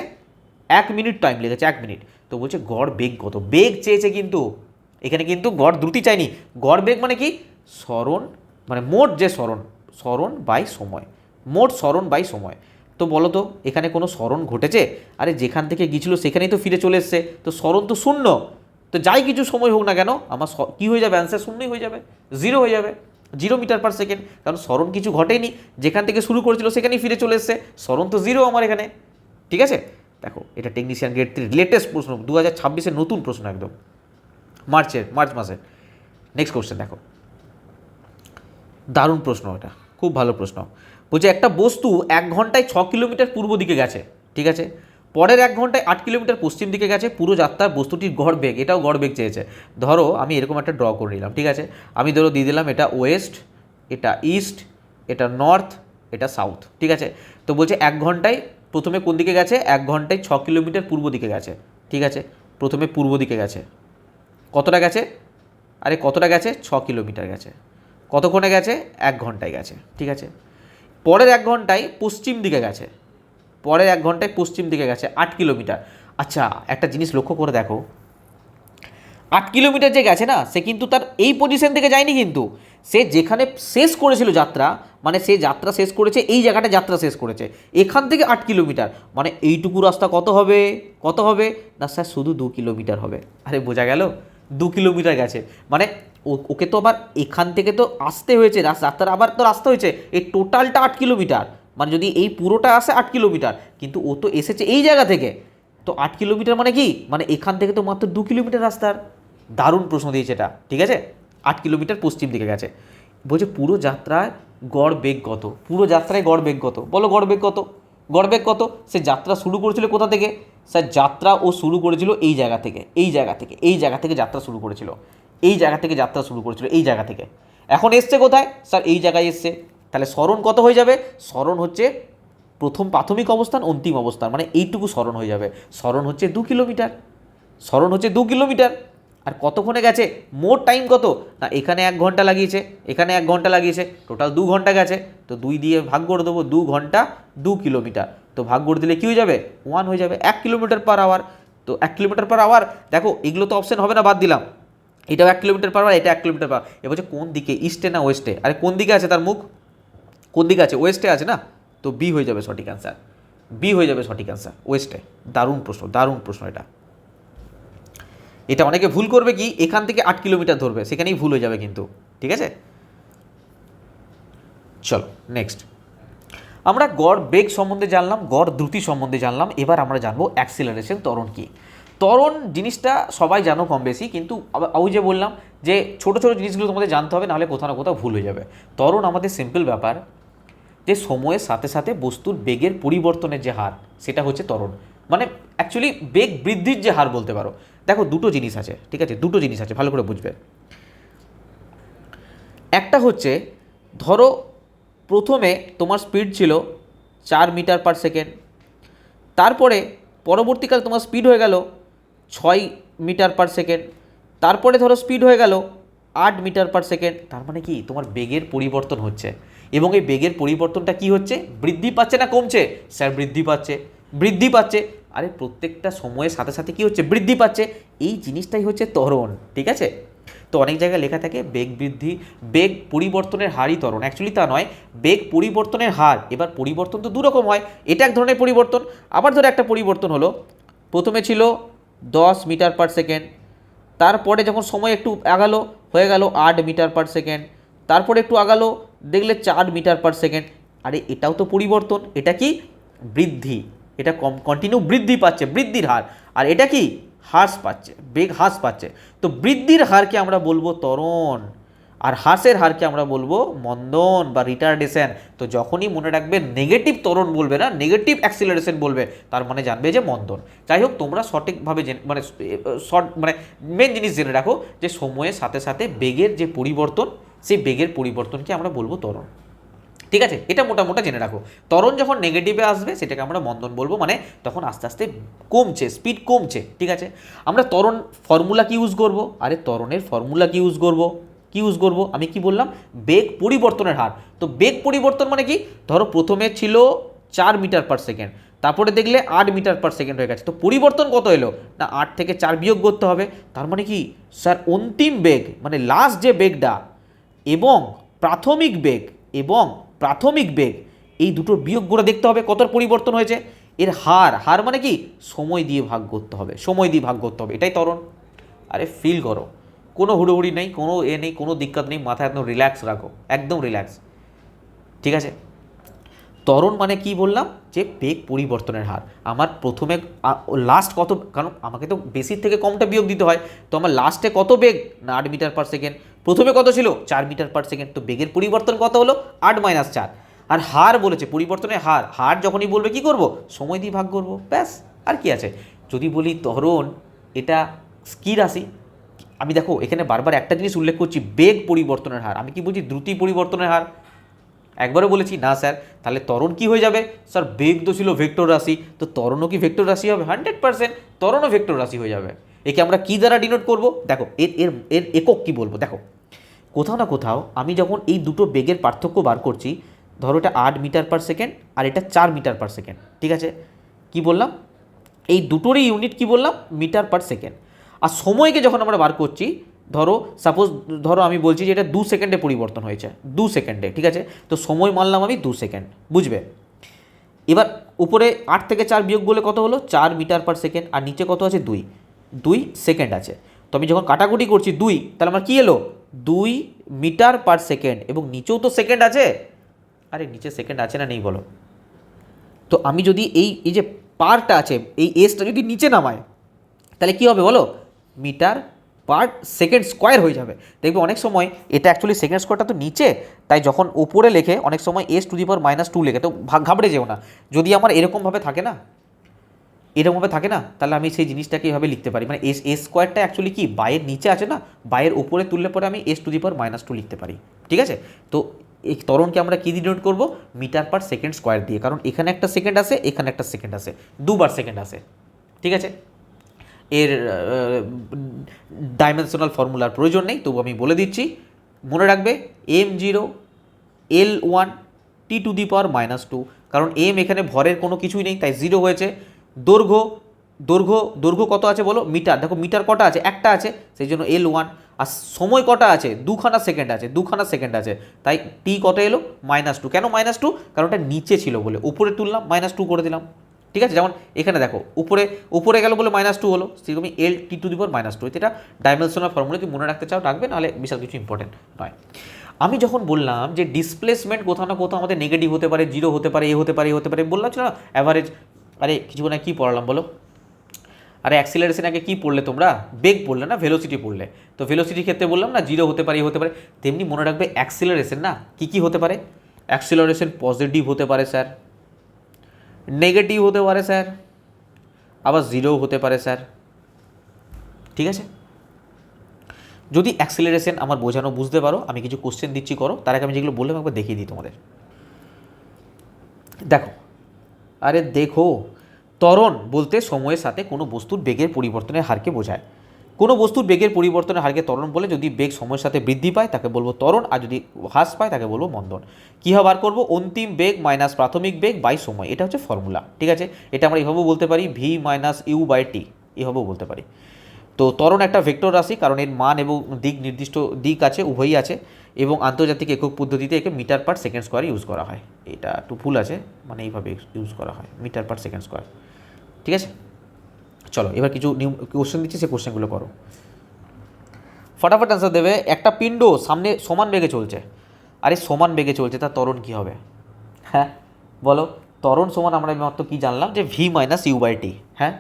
1 মিনিট টাইম লেগেছে, 1 মিনিট। তো বলছে গড় বেগ কত? বেগ চেয়েছে, কিন্তু এখানে কিন্তু গড় দ্রুতি চাইনি। গড় বেগ মানে কি? সরণ, মানে মোট যে সরণ বাই সময়, মোট সরণ বাই সময়। তো বলো তো এখানে কোনো সরণ ঘটেছে? আরে যেখান থেকে গিয়েছিল সেখানেই তো ফিরে চলে এসছে, তো সরণ তো শূন্য। তো যাই কিছু সময় হোক না কেন আমার কী হয়ে যাবে? অ্যান্সার শূন্যই হয়ে যাবে, 0 হয়ে যাবে, 0 মিটার পার সেকেন্ড, কারণ সরণ কিছু ঘটেনি, যেখান থেকে শুরু করেছিল সেখানেই ফিরে চলে এসছে, সরণ তো 0 আমার এখানে, ঠিক আছে। দেখো এটা টেকনিশিয়ান গ্রেড 3 লেটেস্ট প্রশ্ন, 2026-এর নতুন প্রশ্ন, একদম মার্চ মাসের। নেক্সট কোশ্চেন দেখো, দারুণ প্রশ্ন, এটা খুব ভালো প্রশ্ন। বলছে একটা বস্তু 1 ঘন্টায় 6 কিলোমিটার পূর্ব দিকে গেছে, ঠিক আছে, পরের 1 ঘন্টায় 8 কিলোমিটার পশ্চিম দিকে গেছে, পুরো যাত্রার বস্তুটির গড় বেগ, এটাও গড় বেগ চেয়েছে। ধরো আমি এরকম একটা ড্র করে নিলাম, ঠিক আছে, আমি ধরো দিয়ে দিলাম এটা ওয়েস্ট, এটা ইস্ট, এটা নর্থ, এটা সাউথ, ঠিক আছে। তো বলছে 1 ঘন্টায় প্রথমে কোন দিকে গেছে? 1 ঘন্টায় 6 কিলোমিটার পূর্ব দিকে গেছে, ঠিক আছে। প্রথমে পূর্ব দিকে গেছে, কতটা গেছে? আরে কতটা গেছে? 6 কিলোমিটার গেছে। কতক্ষণে গেছে? 1 ঘন্টায় গেছে, ঠিক আছে। পরের 1 ঘন্টায় পশ্চিম দিকে গেছে, 8 কিলোমিটার। আচ্ছা একটা জিনিস লক্ষ্য করে দেখো, 8 কিলোমিটার যে গেছে না, সে কিন্তু তার এই পজিশন থেকে যায়নি, কিন্তু সে যেখানে শেষ করেছিল যাত্রা, মানে সে যাত্রা শেষ করেছে এই জায়গাটা, যাত্রা শেষ করেছে এখান থেকে 8 কিলোমিটার, মানে এইটুকু রাস্তা কত হবে না স্যার? শুধু 2 কিলোমিটার হবে। আরে বোঝা গেল, 2 কিলোমিটার গেছে, মানে ওকে তো আবার এখান থেকে তো আসতে হয়েছে, রাস্তার আবার তো রাস্তা হয়েছে, এই টোটালটা 8 কিলোমিটার, মানে যদি এই পুরোটা আসে 8 কিলোমিটার, কিন্তু ও তো এসেছে এই জায়গা থেকে, তো 8 কিলোমিটার মানে কি, মানে এখান থেকে তো মাত্র 2 কিলোমিটার রাস্তার। দারুণ প্রশ্ন দিয়েছে এটা, ঠিক আছে। 8 কিলোমিটার পশ্চিম দিকে গেছে। বলছে পুরো যাত্রায় গড় বেগ কত, পুরো যাত্রায় গড় বেগ কত, বলো গড় বেগ কত, গড় বেগ কত। সে যাত্রা শুরু করেছিল কোথা থেকে, স্যার যাত্রা ও শুরু করেছিল এই জায়গা থেকে, এই জায়গা থেকে, এই জায়গা থেকে যাত্রা শুরু করেছিল, এই জায়গা থেকে যাত্রা শুরু করেছিল, এই জায়গা থেকে। এখন এসছে কোথায়, স্যার এই জায়গায় এসছে। তাহলে স্মরণ কত হয়ে যাবে, স্মরণ হচ্ছে প্রথম প্রাথমিক অবস্থান অন্তিম অবস্থান, মানে এইটুকু স্মরণ হয়ে যাবে। স্মরণ হচ্ছে 2 কিলোমিটার, স্মরণ হচ্ছে 2 কিলোমিটার। আর কতক্ষণে গেছে, মোট টাইম কত না, এখানে 1 ঘন্টা লাগিয়েছে, এখানে 1 ঘন্টা লাগিয়েছে, টোটাল 2 ঘন্টা গেছে। তো 2 দিয়ে ভাগ করে দেবো, 2 ঘন্টা 2 কিলোমিটার, তো ভাগ করে দিলে কী হয়ে যাবে, 1 হয়ে যাবে, 1 কিলোমিটার/আওয়ার। তো 1 কিলোমিটার/আওয়ার, দেখো এগুলো তো অপশন হবে না, বাদ দিলাম। এটাও 1 কিলোমিটার/আওয়ার, এটা 1 কিলোমিটার/আওয়ার। এবার হচ্ছে কোন দিকে, ইস্টে না ওয়েস্টে, আরে কোন দিকে আছে তার মুখ, কোন দিকে আছে, ওয়েস্টে আছে না, তো বি হয়ে যাবে সঠিক অ্যান্সার, বি হয়ে যাবে সঠিক অ্যান্সার, ওয়েস্টে। দারুণ প্রশ্ন, দারুণ প্রশ্ন এটা। এটা অনেকে ভুল করবে কি, এখান থেকে 8 কিলোমিটার ধরবে, সেখানেই ভুল হয়ে যাবে কিন্তু, ঠিক আছে। চলো নেক্সট, আমরা গড় বেগ সম্বন্ধে জানলাম, গড় দ্রুতি সম্বন্ধে জানলাম, এবার আমরা জানবো অ্যাক্সিলারেশন, ত্বরণ কি। ত্বরণ জিনিসটা সবাই জানো কম বেশি, কিন্তু ওই যে বললাম যে ছোটো ছোটো জিনিসগুলো তোমাদের জানতে হবে, নাহলে কোথাও না কোথাও ভুল হয়ে যাবে। ত্বরণ আমাদের সিম্পল ব্যাপার, যে সময়ের সাথে সাথে বস্তুর বেগের পরিবর্তনের যে হার, সেটা হচ্ছে ত্বরণ। মানে অ্যাকচুয়ালি বেগ বৃদ্ধির যে হার বলতে পারো। দেখো দুটো জিনিস আছে, ঠিক আছে, দুটো জিনিস আছে, ভালো করে বুঝবে। একটা হচ্ছে ধরো প্রথমে তোমার স্পিড ছিল 4 মিটার/সেকেন্ড, তারপরে পরবর্তীকালে তোমার স্পিড হয়ে গেল 6 মিটার/সেকেন্ড, তারপরে ধরো স্পিড হয়ে গেল 8 মিটার/সেকেন্ড। তার মানে কি, তোমার বেগের পরিবর্তন হচ্ছে, এবং এই বেগের পরিবর্তনটা কি হচ্ছে, বৃদ্ধি পাচ্ছে না কমছে, স্যার বৃদ্ধি পাচ্ছে, বৃদ্ধি পাচ্ছে। আরে প্রত্যেকটা সময়ের সাথে সাথে কি হচ্ছে, বৃদ্ধি পাচ্ছে, এই জিনিসটাই হচ্ছে ত্বরণ, ঠিক আছে। তো অনেক জায়গায় লেখা থাকে বেগ বৃদ্ধি, বেগ পরিবর্তনের হারই ত্বরণ, অ্যাকচুয়ালি তা নয়, বেগ পরিবর্তনের হার। এবার পরিবর্তন তো দুরকম হয়, এটা এক ধরনের পরিবর্তন, আবার ধরো একটা পরিবর্তন হলো, প্রথমে ছিল 10 মিটার/সেকেন্ড, তারপরে যখন সময় একটু আগালো হয়ে গেল 8 মিটার/সেকেন্ড, তারপরে একটু আগালো দেখলে 4 মিটার/সেকেন্ড। আরে এটাও তো পরিবর্তন, এটা কি বৃদ্ধি, এটা কন্টিনিউ বৃদ্ধি পাচ্ছে, বৃদ্ধির হার। আর এটা কি হ্রাস পাচ্ছে, বেগ হ্রাস পাচ্ছে। তো বৃদ্ধির হারকে আমরা বলবো ত্বরণ, আর হ্রাসের হারকে আমরা বলবো মন্দন বা রিটার্ডেশন। তো যখনই মনে রাখবে নেগেটিভ ত্বরণ বলবে না, নেগেটিভ অ্যাক্সিলারেশন বলবে, তার মানে জানবে যে মন্দন। যাই হোক, তোমরা সঠিকভাবে মানে মানে মেন জিনিস জেনে রাখো যে সময়ের সাথে সাথে বেগের যে পরিবর্তন, সেই বেগের পরিবর্তনকে আমরা বলবো ত্বরণ, ঠিক আছে। এটা মোটামুটি জেনে রাখো। ত্বরণ যখন নেগেটিভে আসবে সেটাকে আমরা মন্দন বলবো, মানে তখন আস্তে আস্তে কমছে, স্পিড কমছে, ঠিক আছে। আমরা ত্বরণ ফর্মুলা কি ইউজ করব, আরে ত্বরণের ফর্মুলা কি ইউজ করব, কি ইউজ করব, আমি কি বললাম, বেগ পরিবর্তনের হার। তো বেগ পরিবর্তন মানে কি, ধরো প্রথমে ছিল 4 মিটার/সেকেন্ড, তারপরে দেখলে 8 মিটার/সেকেন্ড হয়ে গেছে, তো পরিবর্তন কত এলো না, 8 থেকে 4 বিয়োগ করতে হবে। তার মানে কি, স্যার অন্তিম বেগ মানে লাস্ট যে বেগটা, এবং প্রাথমিক বেগ, এবং প্রাথমিক বেগ, এই দুটোর বিয়োগ করে দেখতে হবে কতর পরিবর্তন হয়েছে। এর হার, হার মানে কি, সময় দিয়ে ভাগ করতে হবে, সময় দিয়ে ভাগ করতে হবে, এটাই ত্বরণ। আরে ফিল করো, কোনো হুড়োহুড়ি নেই, কোনো নেই, কোনো দিক্কত নেই, মাথায় একদম রিল্যাক্স রাখো, একদম রিল্যাক্স, ঠিক আছে। ত্বরণ মানে কি বললাম, যে বেগ পরিবর্তনের হার। আমার প্রথমে লাস্ট কত, কারণ আমাকে তো বেশির থেকে কমটা বিয়োগ দিতে হয়, তো আমার লাস্টে কত বেগ না 8 মিটার/সেকেন্ড, প্রথমে কত ছিল 4 মিটার/সেকেন্ড, তো বেগের পরিবর্তন কত হলো 8 - 4। আর হার বলেছে পরিবর্তনের হার, হার যখনই বলবে কি করব, সময় দিয়ে ভাগ করব, ব্যাস, আর কি আছে। যদি বলি ত্বরণ এটা কি রাশি, আমি দেখো এখানে বারবার একটা জিনিস উল্লেখ করছি, বেগ পরিবর্তনের হার, আমি কি বলছি দ্রুতি পরিবর্তনের হার, একবারও বলেছি না স্যার। তাহলে ত্বরণ কি হয়ে যাবে, স্যার বেগ তো ছিল ভেক্টর রাশি, তো ত্বরণও কি ভেক্টর রাশি হবে, 100% ত্বরণও ভেক্টর রাশি হয়ে যাবে। একে আমরা কি দ্বারা ডিনোট করব, দেখো এর এর এর একক কি বলবো, দেখো কোথাও না কোথাও আমি যখন এই দুটো বেগের পার্থক্য বার করছি, ধরো এটা 8 মিটার/সেকেন্ড আর এটা 4 মিটার/সেকেন্ড, ঠিক আছে, কি বললাম, এই দুটোরই ইউনিট কি বললাম, মিটার/সেকেন্ড। আর সময়কে যখন আমরা বার করছি, ধরো সাপোজ, ধরো আমি বলছি যে এটা 2 সেকেন্ডে পরিবর্তন হয়েছে, 2 সেকেন্ডে, ঠিক আছে, তো সময় মানলাম আমি 2 সেকেন্ড, বুঝবে। এবার উপরে 8 থেকে 4 বিয়োগ বলে কত হলো 4 মিটার/সেকেন্ড, আর নিচে কত আছে 2 সেকেন্ড আছে। তো আমি যখন কাটাকুটি করছি 2, তাহলে আমার কী এলো 2 মিটার পার সেকেন্ড, এবং নিচেও তো সেকেন্ড আছে। আরে নিচে সেকেন্ড আছে না নেই বলো? তো আমি যদি এই যে পারটা আছে, এই এসটা যদি নিচে নামায়, তাহলে কী হবে বলো? মিটার পার সেকেন্ড স্কোয়ার হয়ে যাবে। দেখবে অনেক সময় এটা অ্যাকচুয়ালি সেকেন্ড স্কোয়ারটা তো নিচে, তাই যখন ওপরে লেখে অনেক সময় s⁻², লেখে। তো ঘাবড়ে যেও না, যদি আমার এরকমভাবে থাকে না, এরকমভাবে থাকে না, তাহলে আমি সেই জিনিসটাকে এইভাবে লিখতে পারি, মানে এস স্কোয়ারটা অ্যাকচুয়ালি কি বাইয়ের নিচে আছে না, বাইয়ের উপরে তুললে পরে আমি s⁻² লিখতে পারি। ঠিক আছে? তো এই ত্বরণকে আমরা কী দিয়ে ডিনোট করবো? মিটার পার সেকেন্ড স্কোয়ার দিয়ে, কারণ এখানে একটা সেকেন্ড আসে, এখানে একটা সেকেন্ড আসে, দুবার সেকেন্ড আসে। ঠিক আছে? এর ডাইমেনশনাল ফর্মুলার প্রয়োজন নেই, তবু আমি বলে দিচ্ছি। মনে রাখবে m0 L1 t⁻², কারণ m এখানে ভরের কোনো কিছুই নেই, তাই 0 হয়েছে। দৈর্ঘ্য দৈর্ঘ্য দৈর্ঘ্য কত আছে বলো? মিটার। দেখো মিটার কটা আছে? একটা আছে, সেই জন্য L1। আর সময় কটা আছে? 2খানা সেকেন্ড আছে, 2খানা সেকেন্ড আছে, তাই টি কত এলো? -2। কেন -2? কারণ ওটা নিচে ছিল বলে, উপরে তুললাম -2 করে দিলাম। ঠিক আছে? যেমন এখানে দেখো উপরে উপরে গেল বলে -2 হলো, সেরকমই L t⁻²। এটা ডাইমেনশনাল ফর্মুলা, তুমি মনে রাখতে চাও রাখবে, নাহলে বিশাল কিছু ইম্পর্টেন্ট নয়। আমি যখন বললাম যে ডিসপ্লেসমেন্ট কোথাও না কোথাও আমাদের নেগেটিভ হতে পারে, 0 হতে পারে, এ হতে পারে, এ হতে পারে, বললাম ছিল না অ্যাভারেজ। আরে কিছুক্ষণ আগে কী পড়ালাম বলো? আরে অ্যাক্সিলারেশন আগে কী পড়লে তোমরা? বেগ পড়লে না, ভেলোসিটি পড়লে। তো ভেলোসিটির ক্ষেত্রে বললাম না 0 হতে পারে, এ হতে পারে। তেমনি মনে রাখবে অ্যাক্সিলারেশন না কী কী হতে পারে? অ্যাক্সিলারেশন পজিটিভ হতে পারে স্যার, নেগেটিভ হতে পারে স্যার, আবার 0 হতে পারে স্যার। ঠিক আছে? যদি অ্যাক্সিলারেশন আমার বোঝানো বুঝতে পারো, আমি কিছু কোশ্চেন দিচ্ছি, করো। তার আগে আমি যেগুলো বললাম একবার দেখিয়ে দিই তোমাদের। দেখো, আরে দেখো, ত্বরণ বলতে সময়ের সাথে কোনো বস্তুর বেগের পরিবর্তনের হারকে বোঝায়। কোনো বস্তুর বেগের পরিবর্তনের হারকে ত্বরণ বলে। যদি বেগ সময়ের সাথে বৃদ্ধি পায় তাকে বলবো ত্বরণ, আর যদি হ্রাস পায় তাকে বলবো মন্দন। কীভাবে বার করবো? অন্তিম বেগ মাইনাস প্রাথমিক বেগ বাই সময়, এটা হচ্ছে ফর্মুলা। ঠিক আছে? এটা আমরা এভাবেও বলতে পারি v-u/t, এভাবেও বলতে পারি। তো ত্বরণ একটা ভেক্টর রাশি, কারণ এর মান এবং দিক নির্দিষ্ট দিক আছে, উভয়ই আছে, এবং আন্তর্জাতিক একক পদ্ধতিতে একে metre per second square use করা হয়। এটা একটু ভুল আছে, মানে এইভাবে ইউজ করা হয়, মিটার পার সেকেন্ড স্কোয়ার। ঠিক আছে? চলো এবার কিছু নিউ কোশ্চেন দিচ্ছি, সেই কোশ্চেনগুলো করো, ফটাফট অ্যান্সার দেবে। একটা পিণ্ড সামনে সমান বেগে চলছে, আরে সমান বেগে চলছে, তার ত্বরণ কী হবে? হ্যাঁ বলো, ত্বরণ সমান আমরা মাত্র কী জানলাম? যে v-u/t। হ্যাঁ,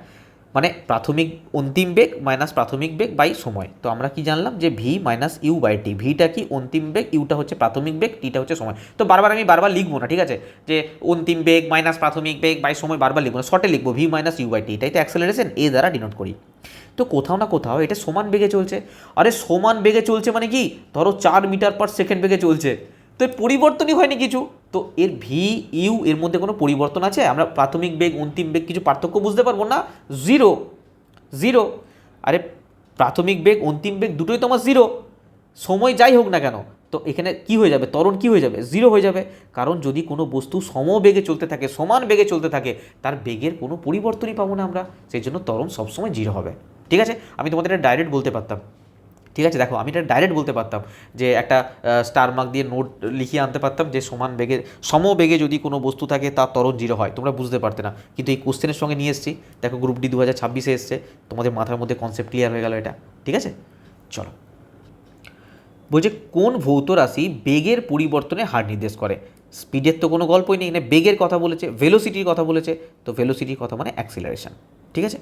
মানে প্রাথমিক অন্তিম বেগ মাইনাস প্রাথমিক বেগ বাই সময়। তো আমরা কি জানলাম? যে v-u/t। ভিটা কি? অন্তিম বেগ, ইউটা হচ্ছে প্রাথমিক বেগ, টিটা হচ্ছে সময়। তো আমি বারবার লিখবো না, ঠিক আছে? যে অন্তিম বেগ মাইনাস প্রাথমিক বেগ বাই সময় বারবার লিখবো না, শর্টে লিখবো v-u/t। এটাই তো অ্যাক্সেলারেশন, এ দ্বারা ডিনোট করি। তো কোথাও না কোথাও এটা সমান বেগে চলছে। আরে সমান বেগে চলছে মানে কি? ধরো 4 মিটার পার সেকেন্ড বেগে চলছে, তো এর পরিবর্তনই হয়নি কিছু। তো এর ভি ইউ এর মধ্যে কোনো পরিবর্তন আছে? আমরা প্রাথমিক বেগ অন্তিম বেগ কিছু পার্থক্য বুঝতে পারবো না? Zero, zero. আরে প্রাথমিক বেগ অন্তিম বেগ দুটোই তো আমার জিরো, সময় যাই হোক না কেন। তো এখানে কি হয়ে যাবে? ত্বরণ কি হয়ে যাবে? জিরো হয়ে যাবে। কারণ যদি কোনো বস্তু সমবেগে চলতে থাকে, সমান বেগে চলতে থাকে, তার বেগের কোনো পরিবর্তনই পাবো না আমরা, সেই জন্য ত্বরণ সবসময় জিরো হবে। ঠিক আছে? আমি তোমাদের এটা ডাইরেক্ট বলতে পারতাম। ঠিক আছে? দেখো আমি এটা ডাইরেক্ট বলতে পারতাম, যে একটা স্টার মার্ক দিয়ে নোট লিখিয়ে আনতে পারতাম, যে সমবেগে যদি কোনো বস্তু থাকে তার ত্বরণ জিরো হয়। তোমরা বুঝতে পারতে না, কিন্তু এই কোশ্চেনের সঙ্গে নিয়ে এসেছি। দেখো গ্রুপ ডি 2026-এ এসছে, তোমাদের মাথার মধ্যে কনসেপ্ট ক্লিয়ার হয়ে গেল এটা। ঠিক আছে? চলো, বলছে কোন ভৌত রাশি বেগের পরিবর্তনে হার নির্দেশ করে? স্পিডের তো কোনো গল্পই নেই, এখানে বেগের কথা বলেছে, ভেলোসিটির কথা বলেছে। তো ভেলোসিটির কথা মানে অ্যাক্সিলারেশন। ঠিক আছে?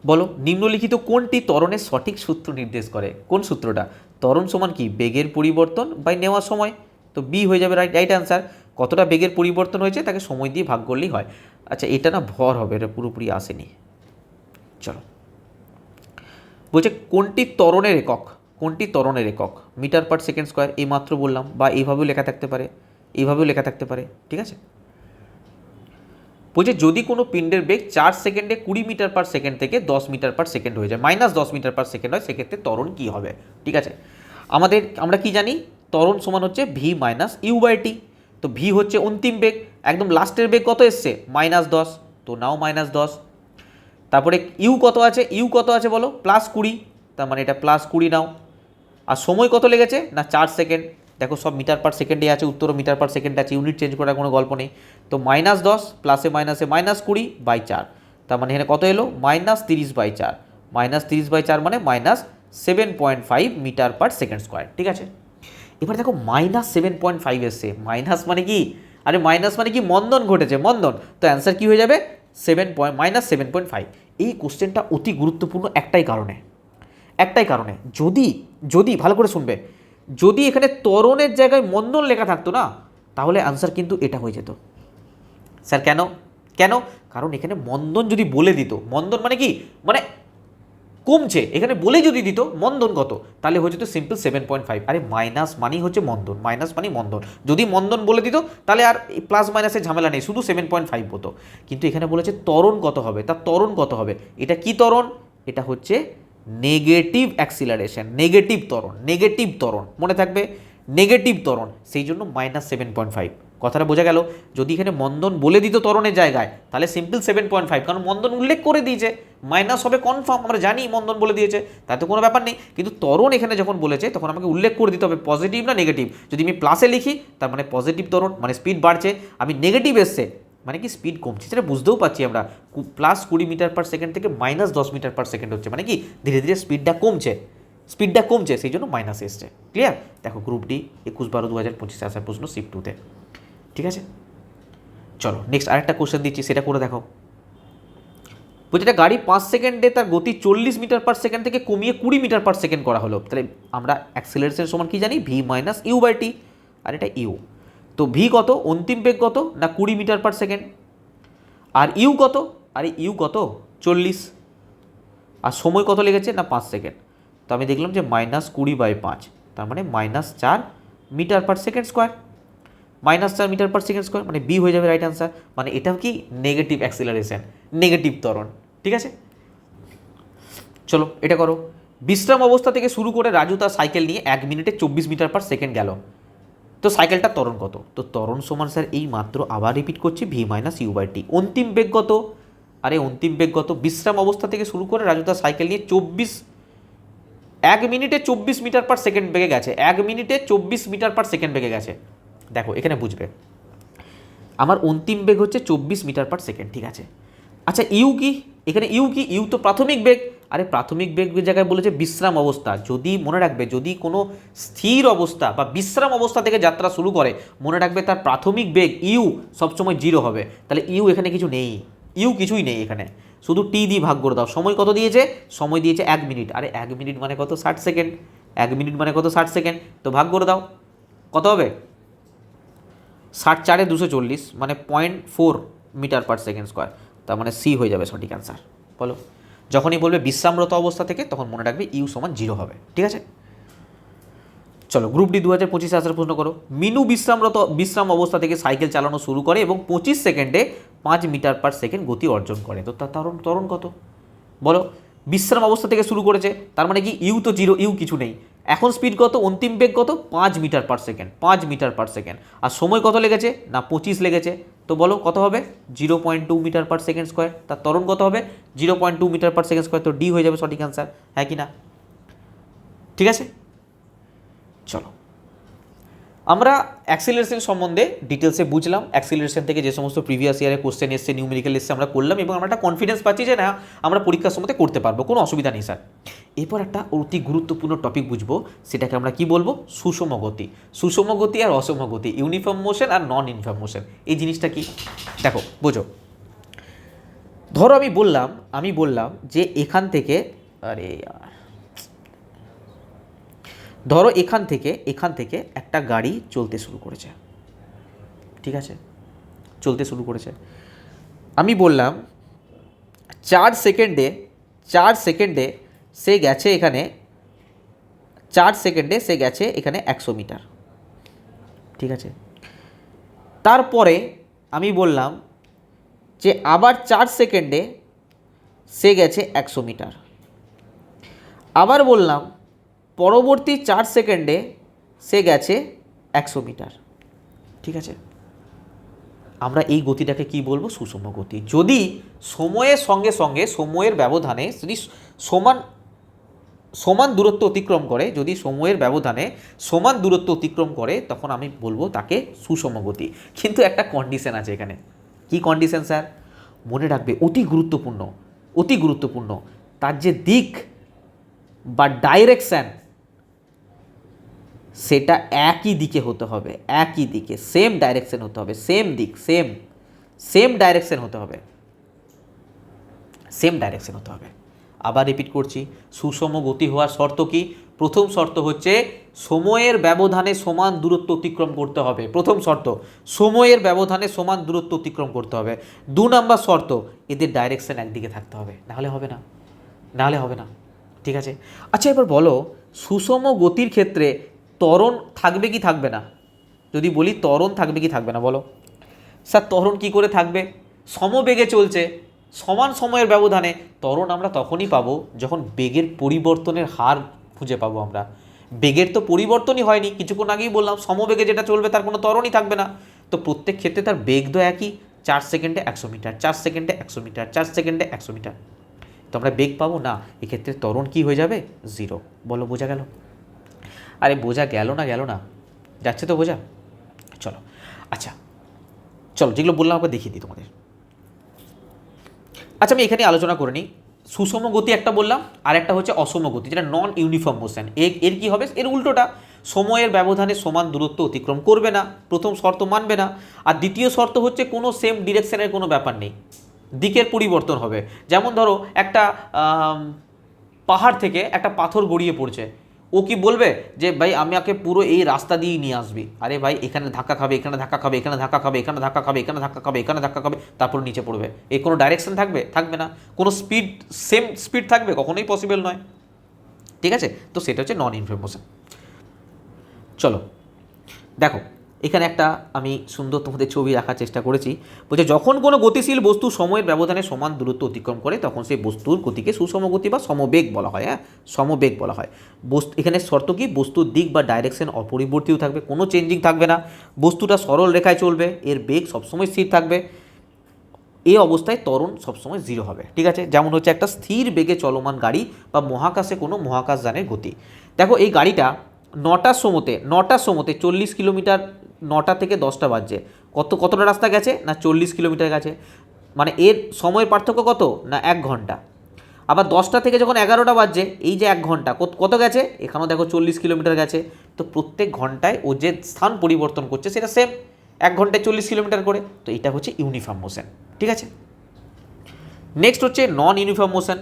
বলো, নিম্নলিখিত কোনটি ত্বরণের সঠিক সূত্র নির্দেশ করে? কোন সূত্রটা? ত্বরণ সমান কি? বেগের পরিবর্তন বাই নেওয়ার সময়। তো বি হয়ে যাবে রাইট অ্যান্সার। কতটা বেগের পরিবর্তন হয়েছে তাকে সময় দিয়ে ভাগ করলেই হয়। আচ্ছা, এটা না ভর হবে, এটা পুরোপুরি আসেনি। চলো, বলছে কোনটি ত্বরণের একক? কোনটি ত্বরণের একক? মিটার পার সেকেন্ড স্কোয়ার, এই মাত্র বললাম, বা এইভাবেও লেখা থাকতে পারে, এইভাবেও লেখা থাকতে পারে। ঠিক আছে? বলছে যদি কোনো পিণ্ডের বেগ 4 সেকেন্ডে 20 মিটার পার সেকেন্ড থেকে 10 মিটার পার সেকেন্ড হয়ে যায়, -10 মিটার পার সেকেন্ড হয়, সেক্ষেত্রে ত্বরণ কী হবে? ঠিক আছে, আমরা কি জানি? ত্বরণ সমান হচ্ছে v-u/t। তো ভি হচ্ছে অন্তিম বেগ, একদম লাস্টের বেগ কত এসছে? -10। তো নাও -10। তারপরে ইউ কত আছে? ইউ কত আছে বলো? +20। তার মানে এটা +20 নাও। আর সময় কত লেগেছে? না 4 সেকেন্ড। দেখো সব মিটার পার সেকেন্ডে আছে, উত্তরও মিটার পার সেকেন্ডে আছে, ইউনিট চেঞ্জ করার কোনো গল্প নেই। তো -10 প্লাসে মাইনাসে -20/4, তার মানে এখানে কত এলো? -30/4। -30/4 মানে -7.5 মিটার পার সেকেন্ড স্কোয়ার। ঠিক আছে, এবার দেখো -7.5 এসছে, মাইনাস মানে কি, আরে মাইনাস মানে কি মন্দন ঘটেছে, মন্দন, তো অ্যান্সার কি হয়ে যাবে -7.5। এই কোশ্চেনটা অতি গুরুত্বপূর্ণ একটাই কারণে, যদি ভালো করে শুনবে, যদি এখানে ত্বরণের জায়গায় মন্দন লেখা থাকতো না, তাহলে অ্যান্সার কিন্তু এটা হয়ে যেত। স্যার কেন? কারণ এখানে মন্দন যদি বলে দিত, মন্দন মানে কি, মানে কমছে, এখানে বলে যদি দিত মন্দন কত, তাহলে হয়ে যেত সিম্পল 7.5। আরে মাইনাস মানেই হচ্ছে মন্দন, মাইনাস মানে মন্দন, যদি মন্দন বলে দিত তাহলে আর প্লাস মাইনাসের ঝামেলা নেই, শুধু 7.5 হতো। কিন্তু এখানে বলেছে ত্বরণ কত হবে, তার ত্বরণ কত হবে, এটা কি ত্বরণ, এটা হচ্ছে নেগেটিভ অ্যাক্সিলারেশন, নেগেটিভ ত্বরণ, মনে থাকবে, নেগেটিভ ত্বরণ, সেই জন্য -7.5। কথাটা বোঝা গেল? যদি এখানে মন্দন বলে দিত ত্বরণের জায়গায়, তাহলে সিম্পল 7.5, কারণ মন্দন উল্লেখ করে দিয়েছে, মাইনাস হবে কনফার্ম, আমরা জানি মন্দন বলে দিয়েছে, তাতে কোনো ব্যাপার নেই। কিন্তু ত্বরণ এখানে যখন বলেছে তখন আমাকে উল্লেখ করে দিতে হবে পজিটিভ না নেগেটিভ। যদি আমি প্লাসে লিখি তার মানে পজিটিভ ত্বরণ, মানে স্পিড বাড়ছে, আমি নেগেটিভ এসছে মানে কি স্পিড কমছে, সেটা বুঝতেও পারছি আমরা, +20 মিটার পার সেকেন্ড থেকে -10 মিটার পার সেকেন্ড হচ্ছে, মানে কি ধীরে ধীরে স্পিডটা কমছে, সেই জন্য মাইনাস এসছে। ক্লিয়ার? দেখো গ্রুপ ডি 21/12/2025 আসার প্রশ্ন শিফট 2-তে। ঠিক আছে, চলো নেক্সট আরেকটা কোশ্চেন দিচ্ছি, সেটা করে দেখো। প্রতিটা গাড়ি 5 সেকেন্ডে তার গতি 40 মিটার পার সেকেন্ড থেকে কমিয়ে 20 মিটার পার সেকেন্ড করা হলো, তাহলে আমরা অ্যাক্সিলারেশন সমান কি জানি, v-u/t, আর এটা ইউ। তো ভি কত, অন্তিম বেগ কত না 20 মিটার পার সেকেন্ড, আর ইউ কত, আরে ইউ কত 40, আর সময় কত লেগেছে না 5 সেকেন্ড। তো আমি দেখলাম যে -20/5, তার মানে -4 metre per second square, -4 metre per second square, মানে বি হয়ে যাবে রাইট অ্যান্সার। মানে এটাও কি নেগেটিভ অ্যাক্সিলারেশন, নেগেটিভ ত্বরণ। ঠিক আছে, চলো এটা করো। বিশ্রাম অবস্থা থেকে শুরু করে রাজু তার সাইকেল নিয়ে 1 মিনিটে 24 মিটার পার সেকেন্ড গেল, তো সাইকেলটার ত্বরণ কত? তো ত্বরণ সমান স্যার এই মাত্র আবার রিপিট করছি v-u/t। অন্তিম বেগ কত, আরে অন্তিম বেগ কত, বিশ্রাম অবস্থা থেকে শুরু করে রাজু তার সাইকেল নিয়ে 1 মিনিটে 24 মিটার পার সেকেন্ড বেগে গেছে, 1 মিনিটে 24 মিটার পার সেকেন্ড বেগে গেছে। দেখো এখানে বুঝবে, আমার অন্তিম বেগ হচ্ছে 24 মিটার পার সেকেন্ড, ঠিক আছে। আচ্ছা ইউ কি, এখানে ইউ কি, ইউ তো প্রাথমিক বেগ, আরে প্রাথমিক বেগের জায়গায় বলেছে বিশ্রাম অবস্থা, যদি মনে রাখবে যদি কোনো স্থির অবস্থা বা বিশ্রাম অবস্থা থেকে যাত্রা শুরু করে, মনে রাখবে তার প্রাথমিক বেগ ইউ সবসময় 0 হবে, তাহলে ইউ এখানে কিছু নেই, ইউ কিছুই নেই এখানে, শুধু টি দিয়ে ভাগ করে দাও। সময় কত দিয়েছে, সময় দিয়েছে 1 মিনিট, আরে 1 মিনিট মানে কত 60 সেকেন্ড, 1 মিনিট মানে কত 60 সেকেন্ড, তো ভাগ করে দাও, কত হবে 60×4 240, মানে 0.4 মিটার পার সেকেন্ড স্কোয়ার, তার মানে সি হয়ে যাবে সঠিক অ্যান্সার। বলো, যখনই বলবে বিশ্রামরত অবস্থা থেকে তখন মনে রাখবে ইউ সমান 0 হবে। ঠিক আছে, চলো গ্রুপ ডি 2025 আসার প্রশ্ন করো। মিনু বিশ্রাম অবস্থা থেকে সাইকেল চালানো শুরু করে এবং 25 সেকেন্ডে 5 মিটার পার সেকেন্ড গতি অর্জন করে, তো তার ত্বরণ কত? বলো, বিশ্রাম অবস্থা থেকে শুরু করেছে, তার মানে কি ইউ তো 0, ইউ কিছু নেই। এখন স্পিড কত, অন্তিম বেগ কত 5 metre per second, 5 metre per second, আর সময় কত লেগেছে না 25 লেগেছে, তো বলো কত হবে 0.2 মিটার পার সেকেন্ড স্কোয়ার, তার ত্বরণ কত হবে 0.2 মিটার পার সেকেন্ড স্কোয়ার, তো ডি হয়ে যাবে সঠিক অ্যান্সার, হ্যাঁ কি না? ঠিক আছে, চলো আমরা অ্যাক্সিলারেশন সম্বন্ধে ডিটেলসে বুঝলাম, অ্যাক্সিলারেশন থেকে যে সমস্ত প্রিভিয়াস ইয়ারে কোশ্চেন এসছে, নিউমেরিক্যাল এসছে আমরা করলাম, এবং আমরা একটা কনফিডেন্স পাচ্ছি যে না আমরা পরীক্ষার সময়তে করতে পারবো, কোনো অসুবিধা নেই স্যার। এরপর একটা অতি গুরুত্বপূর্ণ টপিক বুঝবো, সেটাকে আমরা কি বলবো, সুষম গতি। সুষম গতি আর অসম গতি, ইউনিফর্ম মোশন আর নন ইউনিফর্ম মোশন, এই জিনিসটা কি দেখো বোঝো। ধরো আমি বললাম যে এখান থেকে, আরে ধরো এখান থেকে একটা গাড়ি চলতে শুরু করেছে, ঠিক আছে, চলতে শুরু করেছে। আমি বললাম 4 সেকেন্ডে সে গেছে এখানে 4 সেকেন্ডে সে গেছে এখানে 100 মিটার, ঠিক আছে। তারপরে আমি বললাম যে আবার 4 সেকেন্ডে সে গেছে 100 মিটার, আবার বললাম পরবর্তী 4 সেকেন্ডে সে গেছে 100 মিটার, ঠিক আছে। আমরা এই গতিটাকে কি বলবো, সুষম গতি। যদি সময়ের সঙ্গে সঙ্গে সময়ের ব্যবধানে যদি সমান দূরত্ব অতিক্রম করে, যদি সময়ের ব্যবধানে সমান দূরত্ব অতিক্রম করে, তখন আমি বলবো তাকে সুষম গতি। কিন্তু একটা কন্ডিশন আছে এখানে, কি কন্ডিশন স্যার? মনে রাখবে, অতি গুরুত্বপূর্ণ, তার যে দিক বা ডাইরেকশান সেটা একই দিকে হতে হবে, একই দিকে, সেম ডাইরেকশন হতে হবে, সেম দিক, সেম ডাইরেকশন হতে হবে, সেম ডাইরেকশন হতে হবে। আবার রিপিট করছি, সুষম গতি হওয়ার শর্ত কি? প্রথম শর্ত হচ্ছে সময়ের ব্যবধানে সমান দূরত্ব অতিক্রম করতে হবে। প্রথম শর্ত, সময়ের ব্যবধানে সমান দূরত্ব অতিক্রম করতে হবে। 2 নম্বর শর্ত, এদের ডাইরেকশন একদিকে থাকতে হবে, নাহলে হবে না, নাহলে হবে না। ঠিক আছে? আচ্ছা এবার বলো, সুষম গতির ক্ষেত্রে ত্বরণ থাকবে কি থাকবে না? যদি বলি ত্বরণ থাকবে কি থাকবে না, বলো। স্যার ত্বরণ কী করে থাকবে? সমবেগে চলছে, সমান সময়ের ব্যবধানে। ত্বরণ আমরা তখনই পাবো যখন বেগের পরিবর্তনের হার খুঁজে পাবো আমরা। বেগের তো পরিবর্তনই হয়নি, কিছুক্ষণ আগেই বললাম, সমবেগে যেটা চলবে তার কোনো ত্বরণই থাকবে না। তো প্রত্যেক ক্ষেত্রে তার বেগ তো একই, 4 সেকেন্ডে 100 মিটার, 4 সেকেন্ডে 100 মিটার, 4 সেকেন্ডে 100 মিটার। তো আমরা বেগ পাবো না, এক্ষেত্রে ত্বরণ কী হয়ে যাবে? 0। বলো বোঝা গেল? আরে বোঝা গেল না, গেল না, যাচ্ছে তো বোঝা? চলো আচ্ছা, চলো যেগুলো বললাম আমাকে দেখিয়ে দিই তোমাদের। আচ্ছা আমি এখানে আলোচনা করে নিই। সুষম গতি একটা বললাম, আর একটা হচ্ছে অসম গতি, যেটা নন ইউনিফর্ম মোশন। এর কি হবে? এর উল্টোটা, সময়ের ব্যবধানে সমান দূরত্ব অতিক্রম করবে না, প্রথম শর্ত মানবে না। আর দ্বিতীয় শর্ত হচ্ছে কোনো সেম ডিরেকশনের কোনো ব্যাপার নেই, দিকের পরিবর্তন হবে। যেমন ধরো একটা পাহাড় থেকে একটা পাথর গড়িয়ে পড়ছে, ও কি বলবে যে ভাই আমাকে পুরো এই রাস্তা দিয়েই নিয়ে আসবি? আরে ভাই এখানে ধাক্কা খাবে, এখানে ধাক্কা খাবে, এখানে ধাক্কা খাবে, এখানে ধাক্কা খাবে, এখানে ধাক্কা খাবে, এখানে ধাক্কা খাবে, তারপর নিচে পড়বে। এই কোনো ডাইরেকশন থাকবে? থাকবে না। কোনো স্পিড, সেম স্পিড থাকবে? কখনোই পসিবল নয়। ঠিক আছে? তো সেটা হচ্ছে নন ইউনিফর্ম মোশন। চলো দেখো, এখানে একটা আমি সুন্দর তোমাদের ছবি রাখার চেষ্টা করেছি। বলছে যখন কোনো গতিশীল বস্তু সময়ের ব্যবধানে সমান দূরত্ব অতিক্রম করে তখন সেই বস্তুর গতিকে সুষম গতি বা সমবেগ বলা হয়। হ্যাঁ, সমবেগ বলা হয়। এখানে শর্ত কি? বস্তুর দিক বা ডাইরেকশন অপরিবর্তিত থাকবে, কোনো চেঞ্জিং থাকবে না, বস্তুটা সরল রেখায় চলবে, এর বেগ সবসময় স্থির থাকবে। এই অবস্থায় ত্বরণ সবসময় 0 হবে। ঠিক আছে? যেমন হচ্ছে একটা স্থির বেগে চলমান গাড়ি বা মহাকাশে কোনো মহাকাশযানের গতি। দেখো এই গাড়িটা 9টার সময়তে 40 কিলোমিটার, 9টা থেকে 10টা বাজছে, কতটা রাস্তা গেছে? না 40 কিলোমিটার গেছে। মানে এর সময়ের পার্থক্য কত? না 1 ঘন্টা। আবার 10টা থেকে যখন 11টা বাজছে, এই যে 1 ঘন্টা, কত গেছে? এখানেও দেখো 40 কিলোমিটার গেছে। তো প্রত্যেক ঘন্টায় ও যে স্থান পরিবর্তন করছে সেটা সেম, 1 ঘন্টায় 40 কিলোমিটার করে। তো এটা হচ্ছে ইউনিফর্ম মোশন। ঠিক আছে? নেক্সট হচ্ছে নন ইউনিফর্ম মোশন।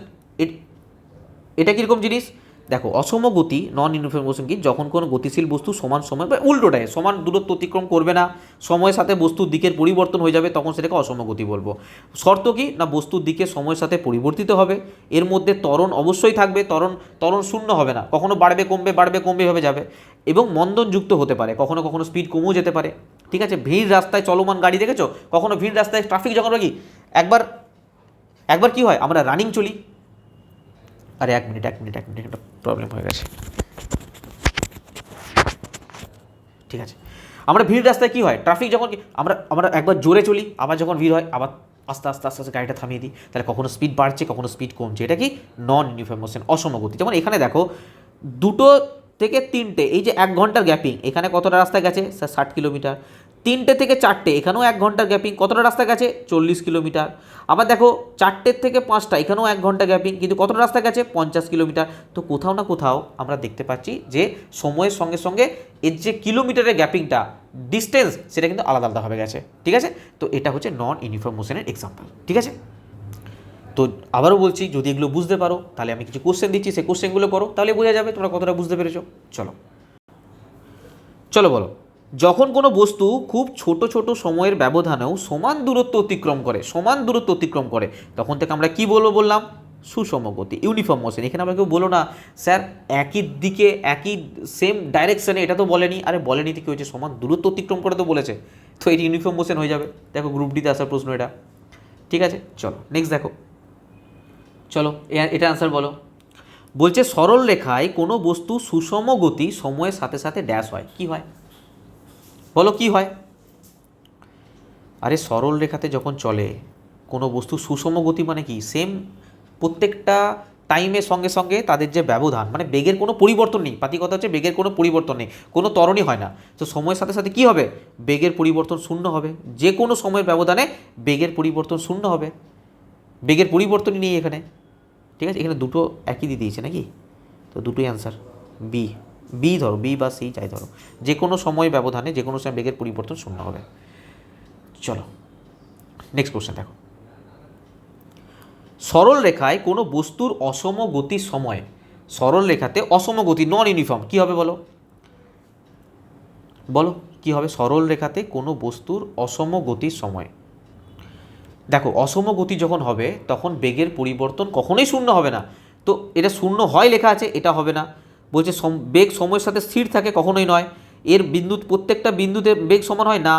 এটা কীরকম জিনিস? দেখো অসম গতি, নন ইউনিফর্ম মোশন কি? যখন কোনো গতিশীল বস্তু সমান সময় বা উল্টোটায় সমান দূরত্ব অতিক্রম করবে না, সময়ের সাথে বস্তুর দিকের পরিবর্তন হয়ে যাবে, তখন সেটাকে অসম গতি বলবো। শর্ত কি? না বস্তুর দিকে সময়ের সাথে পরিবর্তিত হবে, এর মধ্যে ত্বরণ অবশ্যই থাকবে, ত্বরণ শূন্য হবে না, কখনো বাড়বে কমবে এভাবে যাবে, এবং মন্দনযুক্ত হতে পারে, কখনো কখনো স্পিড কমেও যেতে পারে। ঠিক আছে? ভিড় রাস্তায় চলমান গাড়ি দেখেছো? কখনো ভিড় রাস্তায় ট্রাফিক যখন কি একবার কি হয়, আমরা রানিং চলি। আরে এক মিনিট একটা প্রবলেম হয়ে গেছে। ঠিক আছে, আমরা ভিড় রাস্তায় কী হয়, ট্রাফিক যখন আমরা একবার জোরে চলি, আবার যখন ভিড় হয় আবার আস্তে আস্তে আস্তে আস্তে গাড়িটা থামিয়ে দিই, তাহলে কখনো স্পিড বাড়ছে কখনো স্পিড কমছে। এটা কি? নন ইউনিফর্ম মোশন, অসম গতি। যেমন এখানে দেখো 2 থেকে 3টে, এই যে 1 ঘন্টার গ্যাপিং, এখানে কতটা রাস্তা গেছে? Sir 60 kilometre. 3টে থেকে 4টে, এখানেও 1 ঘন্টার গ্যাপিং, কতটা রাস্তা গেছে? 40 কিলোমিটার। আবার দেখো 4টের থেকে 5টা, এখানেও 1 ঘন্টা গ্যাপিং, কিন্তু কতটা রাস্তা গেছে? 50 কিলোমিটার। তো কোথাও না কোথাও আমরা দেখতে পাচ্ছি যে সময়ের সঙ্গে সঙ্গে এর যে কিলোমিটারের গ্যাপিংটা, ডিস্টেন্স, সেটা কিন্তু আলাদা আলাদাভাবে গেছে। ঠিক আছে? তো এটা হচ্ছে নন ইউনিফর্ম মোশনের এক্সাম্পল। ঠিক আছে? তো আবারও বলছি, যদি এগুলো বুঝতে পারো তাহলে আমি কিছু কোশ্চেন দিচ্ছি, সেই কোশ্চেনগুলো করো, তাহলে বোঝা যাবে তোমরা কতটা বুঝতে পেরেছো। চলো বলো, যখন কোনো বস্তু খুব ছোট ছোট সময়ের ব্যবধানেও সমান দূরত্ব অতিক্রম করে তখন থেকে আমরা কি বলবো? বললাম সুষম গতি, ইউনিফর্ম মোশন। এখানে আমরা কেউ বলো না স্যার একই দিকে একই সেম ডাইরেকশনে, এটা তো বলেনি। আরে বলেনি তো কি হয়েছে, সমান দূরত্ব অতিক্রম করে তো বলেছে, তো এটি ইউনিফর্ম মোশন হয়ে যাবে। দেখো গ্রুপ ডিতে আসার প্রশ্ন এটা। ঠিক আছে? চলো নেক্সট দেখো, চলো এটা আনসার বলো। বলছে সরল রেখায় কোনো বস্তু সুষম গতি সময়ের সাথে সাথে ড্যাশ হয়, কি হয়? বলো কি হয়? আরে সরল রেখাতে যখন চলে কোনো বস্তু, সুষম গতি মানে কি? সেম, প্রত্যেকটা টাইমের সঙ্গে সঙ্গে তাদের যে ব্যবধান, মানে বেগের কোনো পরিবর্তন নেই। পাতি কথা হচ্ছে বেগের কোনো পরিবর্তন নেই, কোনো ত্বরণই হয় না। তো সময়ের সাথে সাথে কি হবে? বেগের পরিবর্তন শূন্য হবে, যে কোনো সময়ের ব্যবধানে বেগের পরিবর্তন শূন্য হবে, বেগের পরিবর্তনই নেই এখানে। ঠিক আছে, এখানে দুটো একই দিয়ে দিয়েছে নাকি, তো দুটোই অ্যান্সার বি। বি ধরো, বি বা সি যাই ধরো, যে কোনো সময় ব্যবধানে যে কোনো সময় বেগের পরিবর্তন শূন্য হবে। চলো নেক্সট কোশ্চেন দেখো, সরল রেখায় কোনো বস্তুর অসম গতির সময়, সরল রেখাতে অসম গতি নন ইউনিফর্ম কী হবে বলো, বলো কী হবে সরল রেখাতে কোনো বস্তুর অসম গতির সময়। দেখো অসম গতি যখন হবে তখন বেগের পরিবর্তন কখনোই শূন্য হবে না, তো এটা শূন্য হয় লেখা আছে, এটা হবে না। বলছে বেগ সময়ের সাথে স্থির থাকে, কখনোই নয়। এর বিন্দু প্রত্যেকটা বিন্দুতে বেগ সমান হয় না,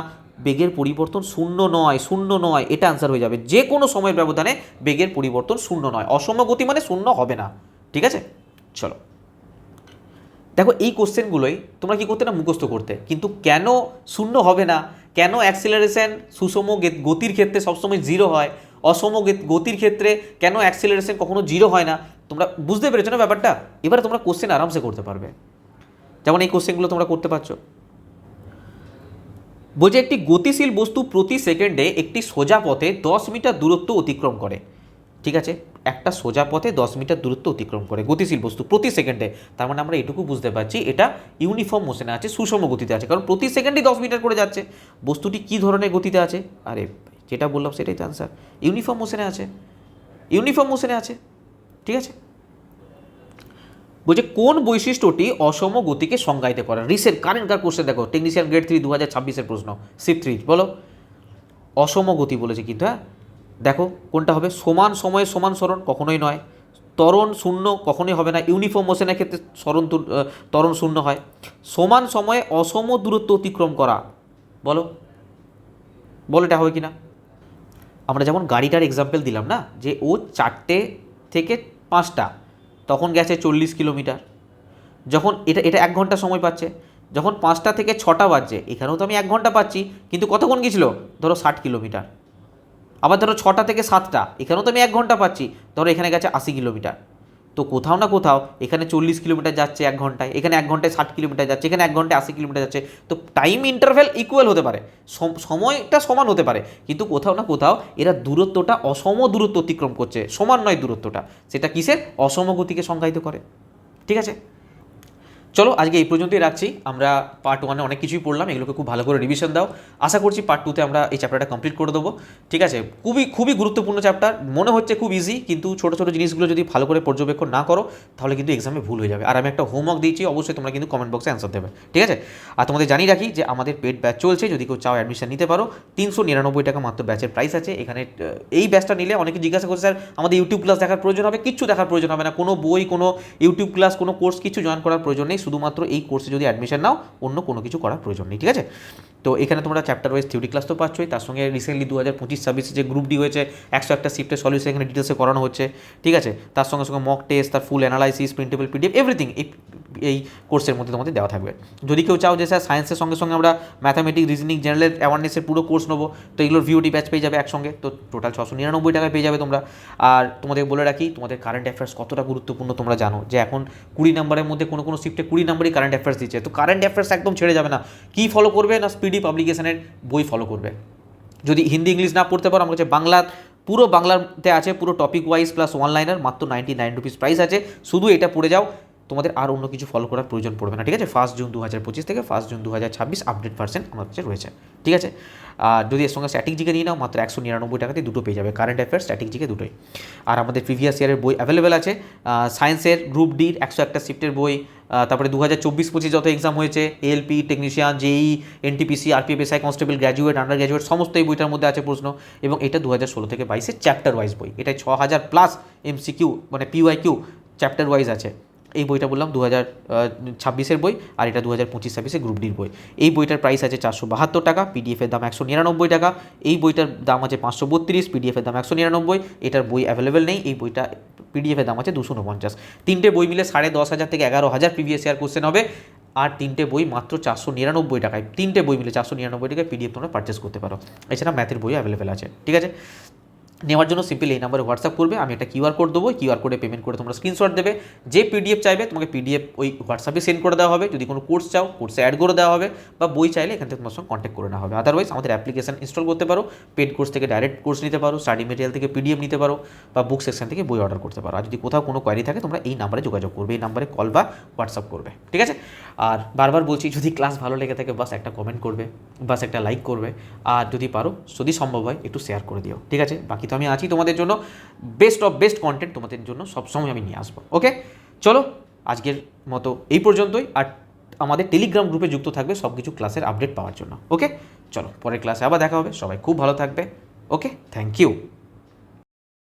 বেগের পরিবর্তন শূন্য নয়, শূন্য নয়, এটা আনসার হয়ে যাবে। যে কোনো সময়ের ব্যবধানে বেগের পরিবর্তন শূন্য নয়, অসম গতি মানে শূন্য হবে না। ঠিক আছে, চলো দেখো এই কোশ্চেনগুলোই তোমরা কী করতে না, মুখস্থ করতে, কিন্তু কেন শূন্য হবে না, কেন অ্যাক্সিলারেশন সুষম গতির ক্ষেত্রে সবসময় জিরো হয়, অসম গতির ক্ষেত্রে কেন অ্যাক্সিলারেশন কখনো জিরো হয় না, তোমরা বুঝতে পেরেছো না ব্যাপারটা। এবারে তোমরা কোশ্চেন আরামসে করতে পারবে, যেমন এই কোশ্চেনগুলো তোমরা করতে পারছো। বলছে একটি গতিশীল বস্তু প্রতি সেকেন্ডে একটি সোজা পথে 10 মিটার দূরত্ব অতিক্রম করে। ঠিক আছে, একটা সোজা পথে 10 মিটার দূরত্ব অতিক্রম করে গতিশীল বস্তু প্রতি সেকেন্ডে, তার মানে আমরা এটুকু বুঝতে পারছি এটা ইউনিফর্ম মোশনে আছে, সুষম গতিতে আছে, কারণ প্রতি সেকেন্ডে 10 মিটার করে যাচ্ছে। বস্তুটি কী ধরনের গতিতে আছে, আরে যেটা বললাম সেটাই তো আনসার, ইউনিফর্ম মোশনে আছে, ইউনিফর্ম মোশনে আছে। ঠিক আছে, বলছে কোন বৈশিষ্ট্যটি অসম গতিকে সংজ্ঞায়িত করে, রিসেন্ট কারেন্টকার কোশ্চেন দেখো, টেকনিশিয়ান গ্রেড 3 2026-এর প্রশ্ন, শিফট 3 বলো। অসম গতি বলেছে কিন্তু, হ্যাঁ দেখো কোনটা হবে, সমান সময়ে সমান সরণ কখনোই নয়, ত্বরণ শূন্য কখনোই হবে না, ইউনিফর্ম মোশনের ক্ষেত্রে ত্বরণ শূন্য হয়, সমান সময়ে অসম দূরত্ব অতিক্রম করা, বলো বলো এটা হবে কি না। আমরা যেমন গাড়িটার এক্সাম্পল দিলাম না, যে ও 4টে থেকে 5টা তখন গেছে 40 কিলোমিটার, যখন এটা এটা 1 ঘন্টা সময় পাচ্ছে, যখন 5টা থেকে 6টা বাজছে এখানেও তো আমি 1 ঘন্টা পাচ্ছি, কিন্তু কতক্ষণ গিয়েছিল ধরো 60 কিলোমিটার। আবার ধরো 6টা থেকে 7টা এখানেও তো আমি 1 ঘন্টা পাচ্ছি, ধরো এখানে গেছে 80 কিলোমিটার। তো কোথাও না কোথাও এখানে 40 কিলোমিটার যাচ্ছে 1 ঘন্টায়, এখানে 1 ঘন্টায় 60 কিলোমিটার যাচ্ছে, এখানে 1 ঘন্টায় 80 কিলোমিটার যাচ্ছে। তো টাইম ইন্টারভ্যাল ইকুয়াল হতে পারে, সময়টা সমান হতে পারে, কিন্তু কোথাও না কোথাও এরা দূরত্বটা অসম দূরত্ব অতিক্রম করছে, সমান নয় দূরত্বটা, সেটা কিসের, অসম গতিকে সংজ্ঞায়িত করে। ঠিক আছে, চলো আজকে এই পর্যন্তই রাখছি। আমরা পার্ট 1-এ অনেক কিছুই পড়লাম, এগুলোকে খুব ভালো করে রিভিশন দাও। আশা করছি পার্ট 2-তে আমরা এই চ্যাপ্টারটা কমপ্লিট করে দেবো। ঠিক আছে, খুবই খুবই গুরুত্বপূর্ণ চ্যাপ্টার, মনে হচ্ছে খুব ইজি, কিন্তু ছোটো ছোটো জিনিসগুলো যদি ভালো করে পর্যবেক্ষণ না করো তাহলে কিন্তু এক্সামে ভুল হয়ে যাবে। আর আমি একটা হোমওয়ার্ক দিয়েছি, অবশ্যই তোমরা কিন্তু কমেন্ট বক্সে অ্যান্সার দেবে। ঠিক আছে, আর তোমাদের জানিয়ে রাখি যে আমাদের পেড ব্যাচ চলছে, যদি কেউ চাও অ্যাডমিশন নিতে পারো, 399 টাকা মাত্র ব্যাচের প্রাইস আছে। এখানে এই ব্যাচটা নিলে অনেকে জিজ্ঞাসা করছে, স্যার আমাদের ইউটিউব ক্লাস দেখার প্রয়োজন হবে, কিচ্ছু দেখার প্রয়োজন হবে না, কোনো বই, কোনো ইউটিউব ক্লাস, কোনো কোর্স কিছু জয়েন করার প্রয়োজন নেই, শুধুমাত্র এই কোর্সে যদি অ্যাডমিশন নাও, অন্য কোনো কিছু করার প্রয়োজন নেই। ঠিক আছে, তো এখানে তোমরা চ্যাপ্টার ওয়াইজ থিওরি ক্লাস তো পাচ্ছই, তার সঙ্গে রিসেন্টলি 2025-26 যে গ্রুপ ডি হয়েছে 101টা শিফটের সলিউশন এখানে ডিটেলসে করানো হচ্ছে। ঠিক আছে, তার সঙ্গে সঙ্গে মক টেস্ট, তার ফুল অ্যানালাইসিস, প্রিন্টেবল পিডিএফ, এভরিথিং এই কোর্সের মধ্যে তোমাদের দেওয়া থাকবে। যদি কেউ চাও যে স্যার সায়েন্সের সঙ্গে সঙ্গে আমরা ম্যাথামেটিক্স, রিজনিং, জেনারেল অ্যাওয়ারনেসের পুরো কোর্স নেবো, তো এগুলোর ভিওটি ব্যাচ পেয়ে যাবে একসঙ্গে, তো টোটাল 699 টাকায় পেয়ে যাবে তোমরা। আর তোমাদের বলে রাখি, তোমাদের কারেন্ট অ্যাফেয়ার্স কতটা গুরুত্বপূর্ণ তোমরা জানো, যে এখন 20 নম্বরের মধ্যে কোনো কোনো শিফটে 20 নম্বরই কারেন্ট অ্যাফেয়ার্স দিচ্ছে, তো কারেন্ট অ্যাফেয়ার্স একদম ছেড়ে যাবে না। কী ফলো করবে না, স্পিডি পাবলিকেশনের বই ফলো করবে। যদি হিন্দি ইংলিশ না পড়তে পারো, আমার কাছে বাংলা, পুরো বাংলাতে আছে, পুরো topic wise plus one liner, মাত্র 99 রুপিস প্রাইস আছে, শুধু এটা পড়ে যাও, তোমাদের আর অন্য কিছু ফলো করার প্রয়োজন পড়বে না। ঠিক আছে, 1 জুন 2025 থেকে 1 জুন 2026 আপডেট ভার্সন আমার কাছে রয়েছে। ঠিক আছে, আর যদি এর সঙ্গে স্ট্যাটিক জিকে নিয়ে নাও, মাত্র 199 টাকাতে দুটো পেয়ে যাবে, কারেন্ট অ্যাফেয়ার্স, স্ট্যাটিক জিকে দুটোই। আর আমাদের প্রিভিয়াস ইয়ারের বই অ্যাভেলেবেল আছে, সায়েন্সের গ্রুপ ডির 101টা শিফটের বই, তারপরে 2024-25 যত এক্সাম হয়েছে, ALP, technician, JE, NTPC, RPF, SI constable, graduate, undergraduate, সমস্ত এই বইটার মধ্যে আছে প্রশ্ন। এবং এটা 2016 থেকে 22-এর চ্যাপ্টার ওয়াইজ বই, এটা 6000+ এমসিকিউ মানে পিওয়াইকিউ চ্যাপ্টার ওয়াইজ আছে। এই বইটা বললাম 2026-এর বই, আর এটা 2025-26 গ্রুপ ডির বই। এই বইটার প্রাইস আছে 472 টাকা, পিডিএফের দাম 199 টাকা। এই বইটার দাম আছে 532, পিডিএফের দাম 199। এটার বই অ্যাভেলেবেল নেই, এই বইটা পিডিএফের দাম আছে 249। তিনটে বই মিলে 10,500 থেকে 11,000 প্রিভিয়াস ইয়ার কোশ্চেন হবে, আর তিনটে বই মাত্র 499 টাকায়, তিনটে বই মিলে 499 টাকায় পিডিএফ তোমরা পারচেস করতে পারো। এছাড়া ম্যাথের বই অ্যাভেলেবেল আছে। ঠিক আছে, নেওয়ার জন্য সিম্পলি এই নাম্বারে হোয়াটসঅ্যাপ করবে, আমি একটা কিউআর কোড দেবো, কিউআর কোডে পেমেন্ট করে তোমরা স্ক্রিনশট দেবে। যে পিডিএফ চাইবে তোমাকে পিডিএফ ওই হোয়াটসঅ্যাপে সেন্ড করে দেওয়া হবে। যদি কোনো কোর্স চাও কোর্সে অ্যাড করে দেওয়া হবে, বা বই চাইলে এখান থেকে তোমার সঙ্গে কন্ট্যাক্ট করে নেওয়া হবে। আদারওয়াইজ আমাদের অ্যাপ্লিকেশন ইনস্টল করতে পারো, পেড কোর্স থেকে ডাইরেক্ট কোর্স নিতে পারো, স্টাডি মেটেরিয়াল থেকে পিডিএফ নিতে পারো, বা বুক সেকশন থেকে বই অর্ডার করতে পারো। আর যদি কোথাও কোনো কোয়ারি থাকে তোমরা এই নাম্বারে যোগাযোগ করবে, এই নাম্বারে কল বা হোয়াটসঅ্যাপ করবে, ঠিক আছে? আর বারবার বলছি, যদি ক্লাস ভালো লেগে থাকে বাস একটা কমেন্ট করবে, বাস একটা লাইক করবে, আর যদি পারো যদি সম্ভব হয় একটু শেয়ার করে দিও, ঠিক আছে? বাকি তো আমি আছি তোমাদের জন্য, বেস্ট অফ বেস্ট কন্টেন্ট তোমাদের জন্য সবসময় আমি নিয়ে আসবো। ওকে, চলো আজকের মতো এই পর্যন্তই। আর আমাদের টেলিগ্রাম গ্রুপে যুক্ত থাকবে সব কিছু ক্লাসের আপডেট পাওয়ার জন্য। ওকে, চলো পরের ক্লাসে আবার দেখা হবে। সবাই খুব ভালো থাকবে। ওকে, থ্যাংক ইউ।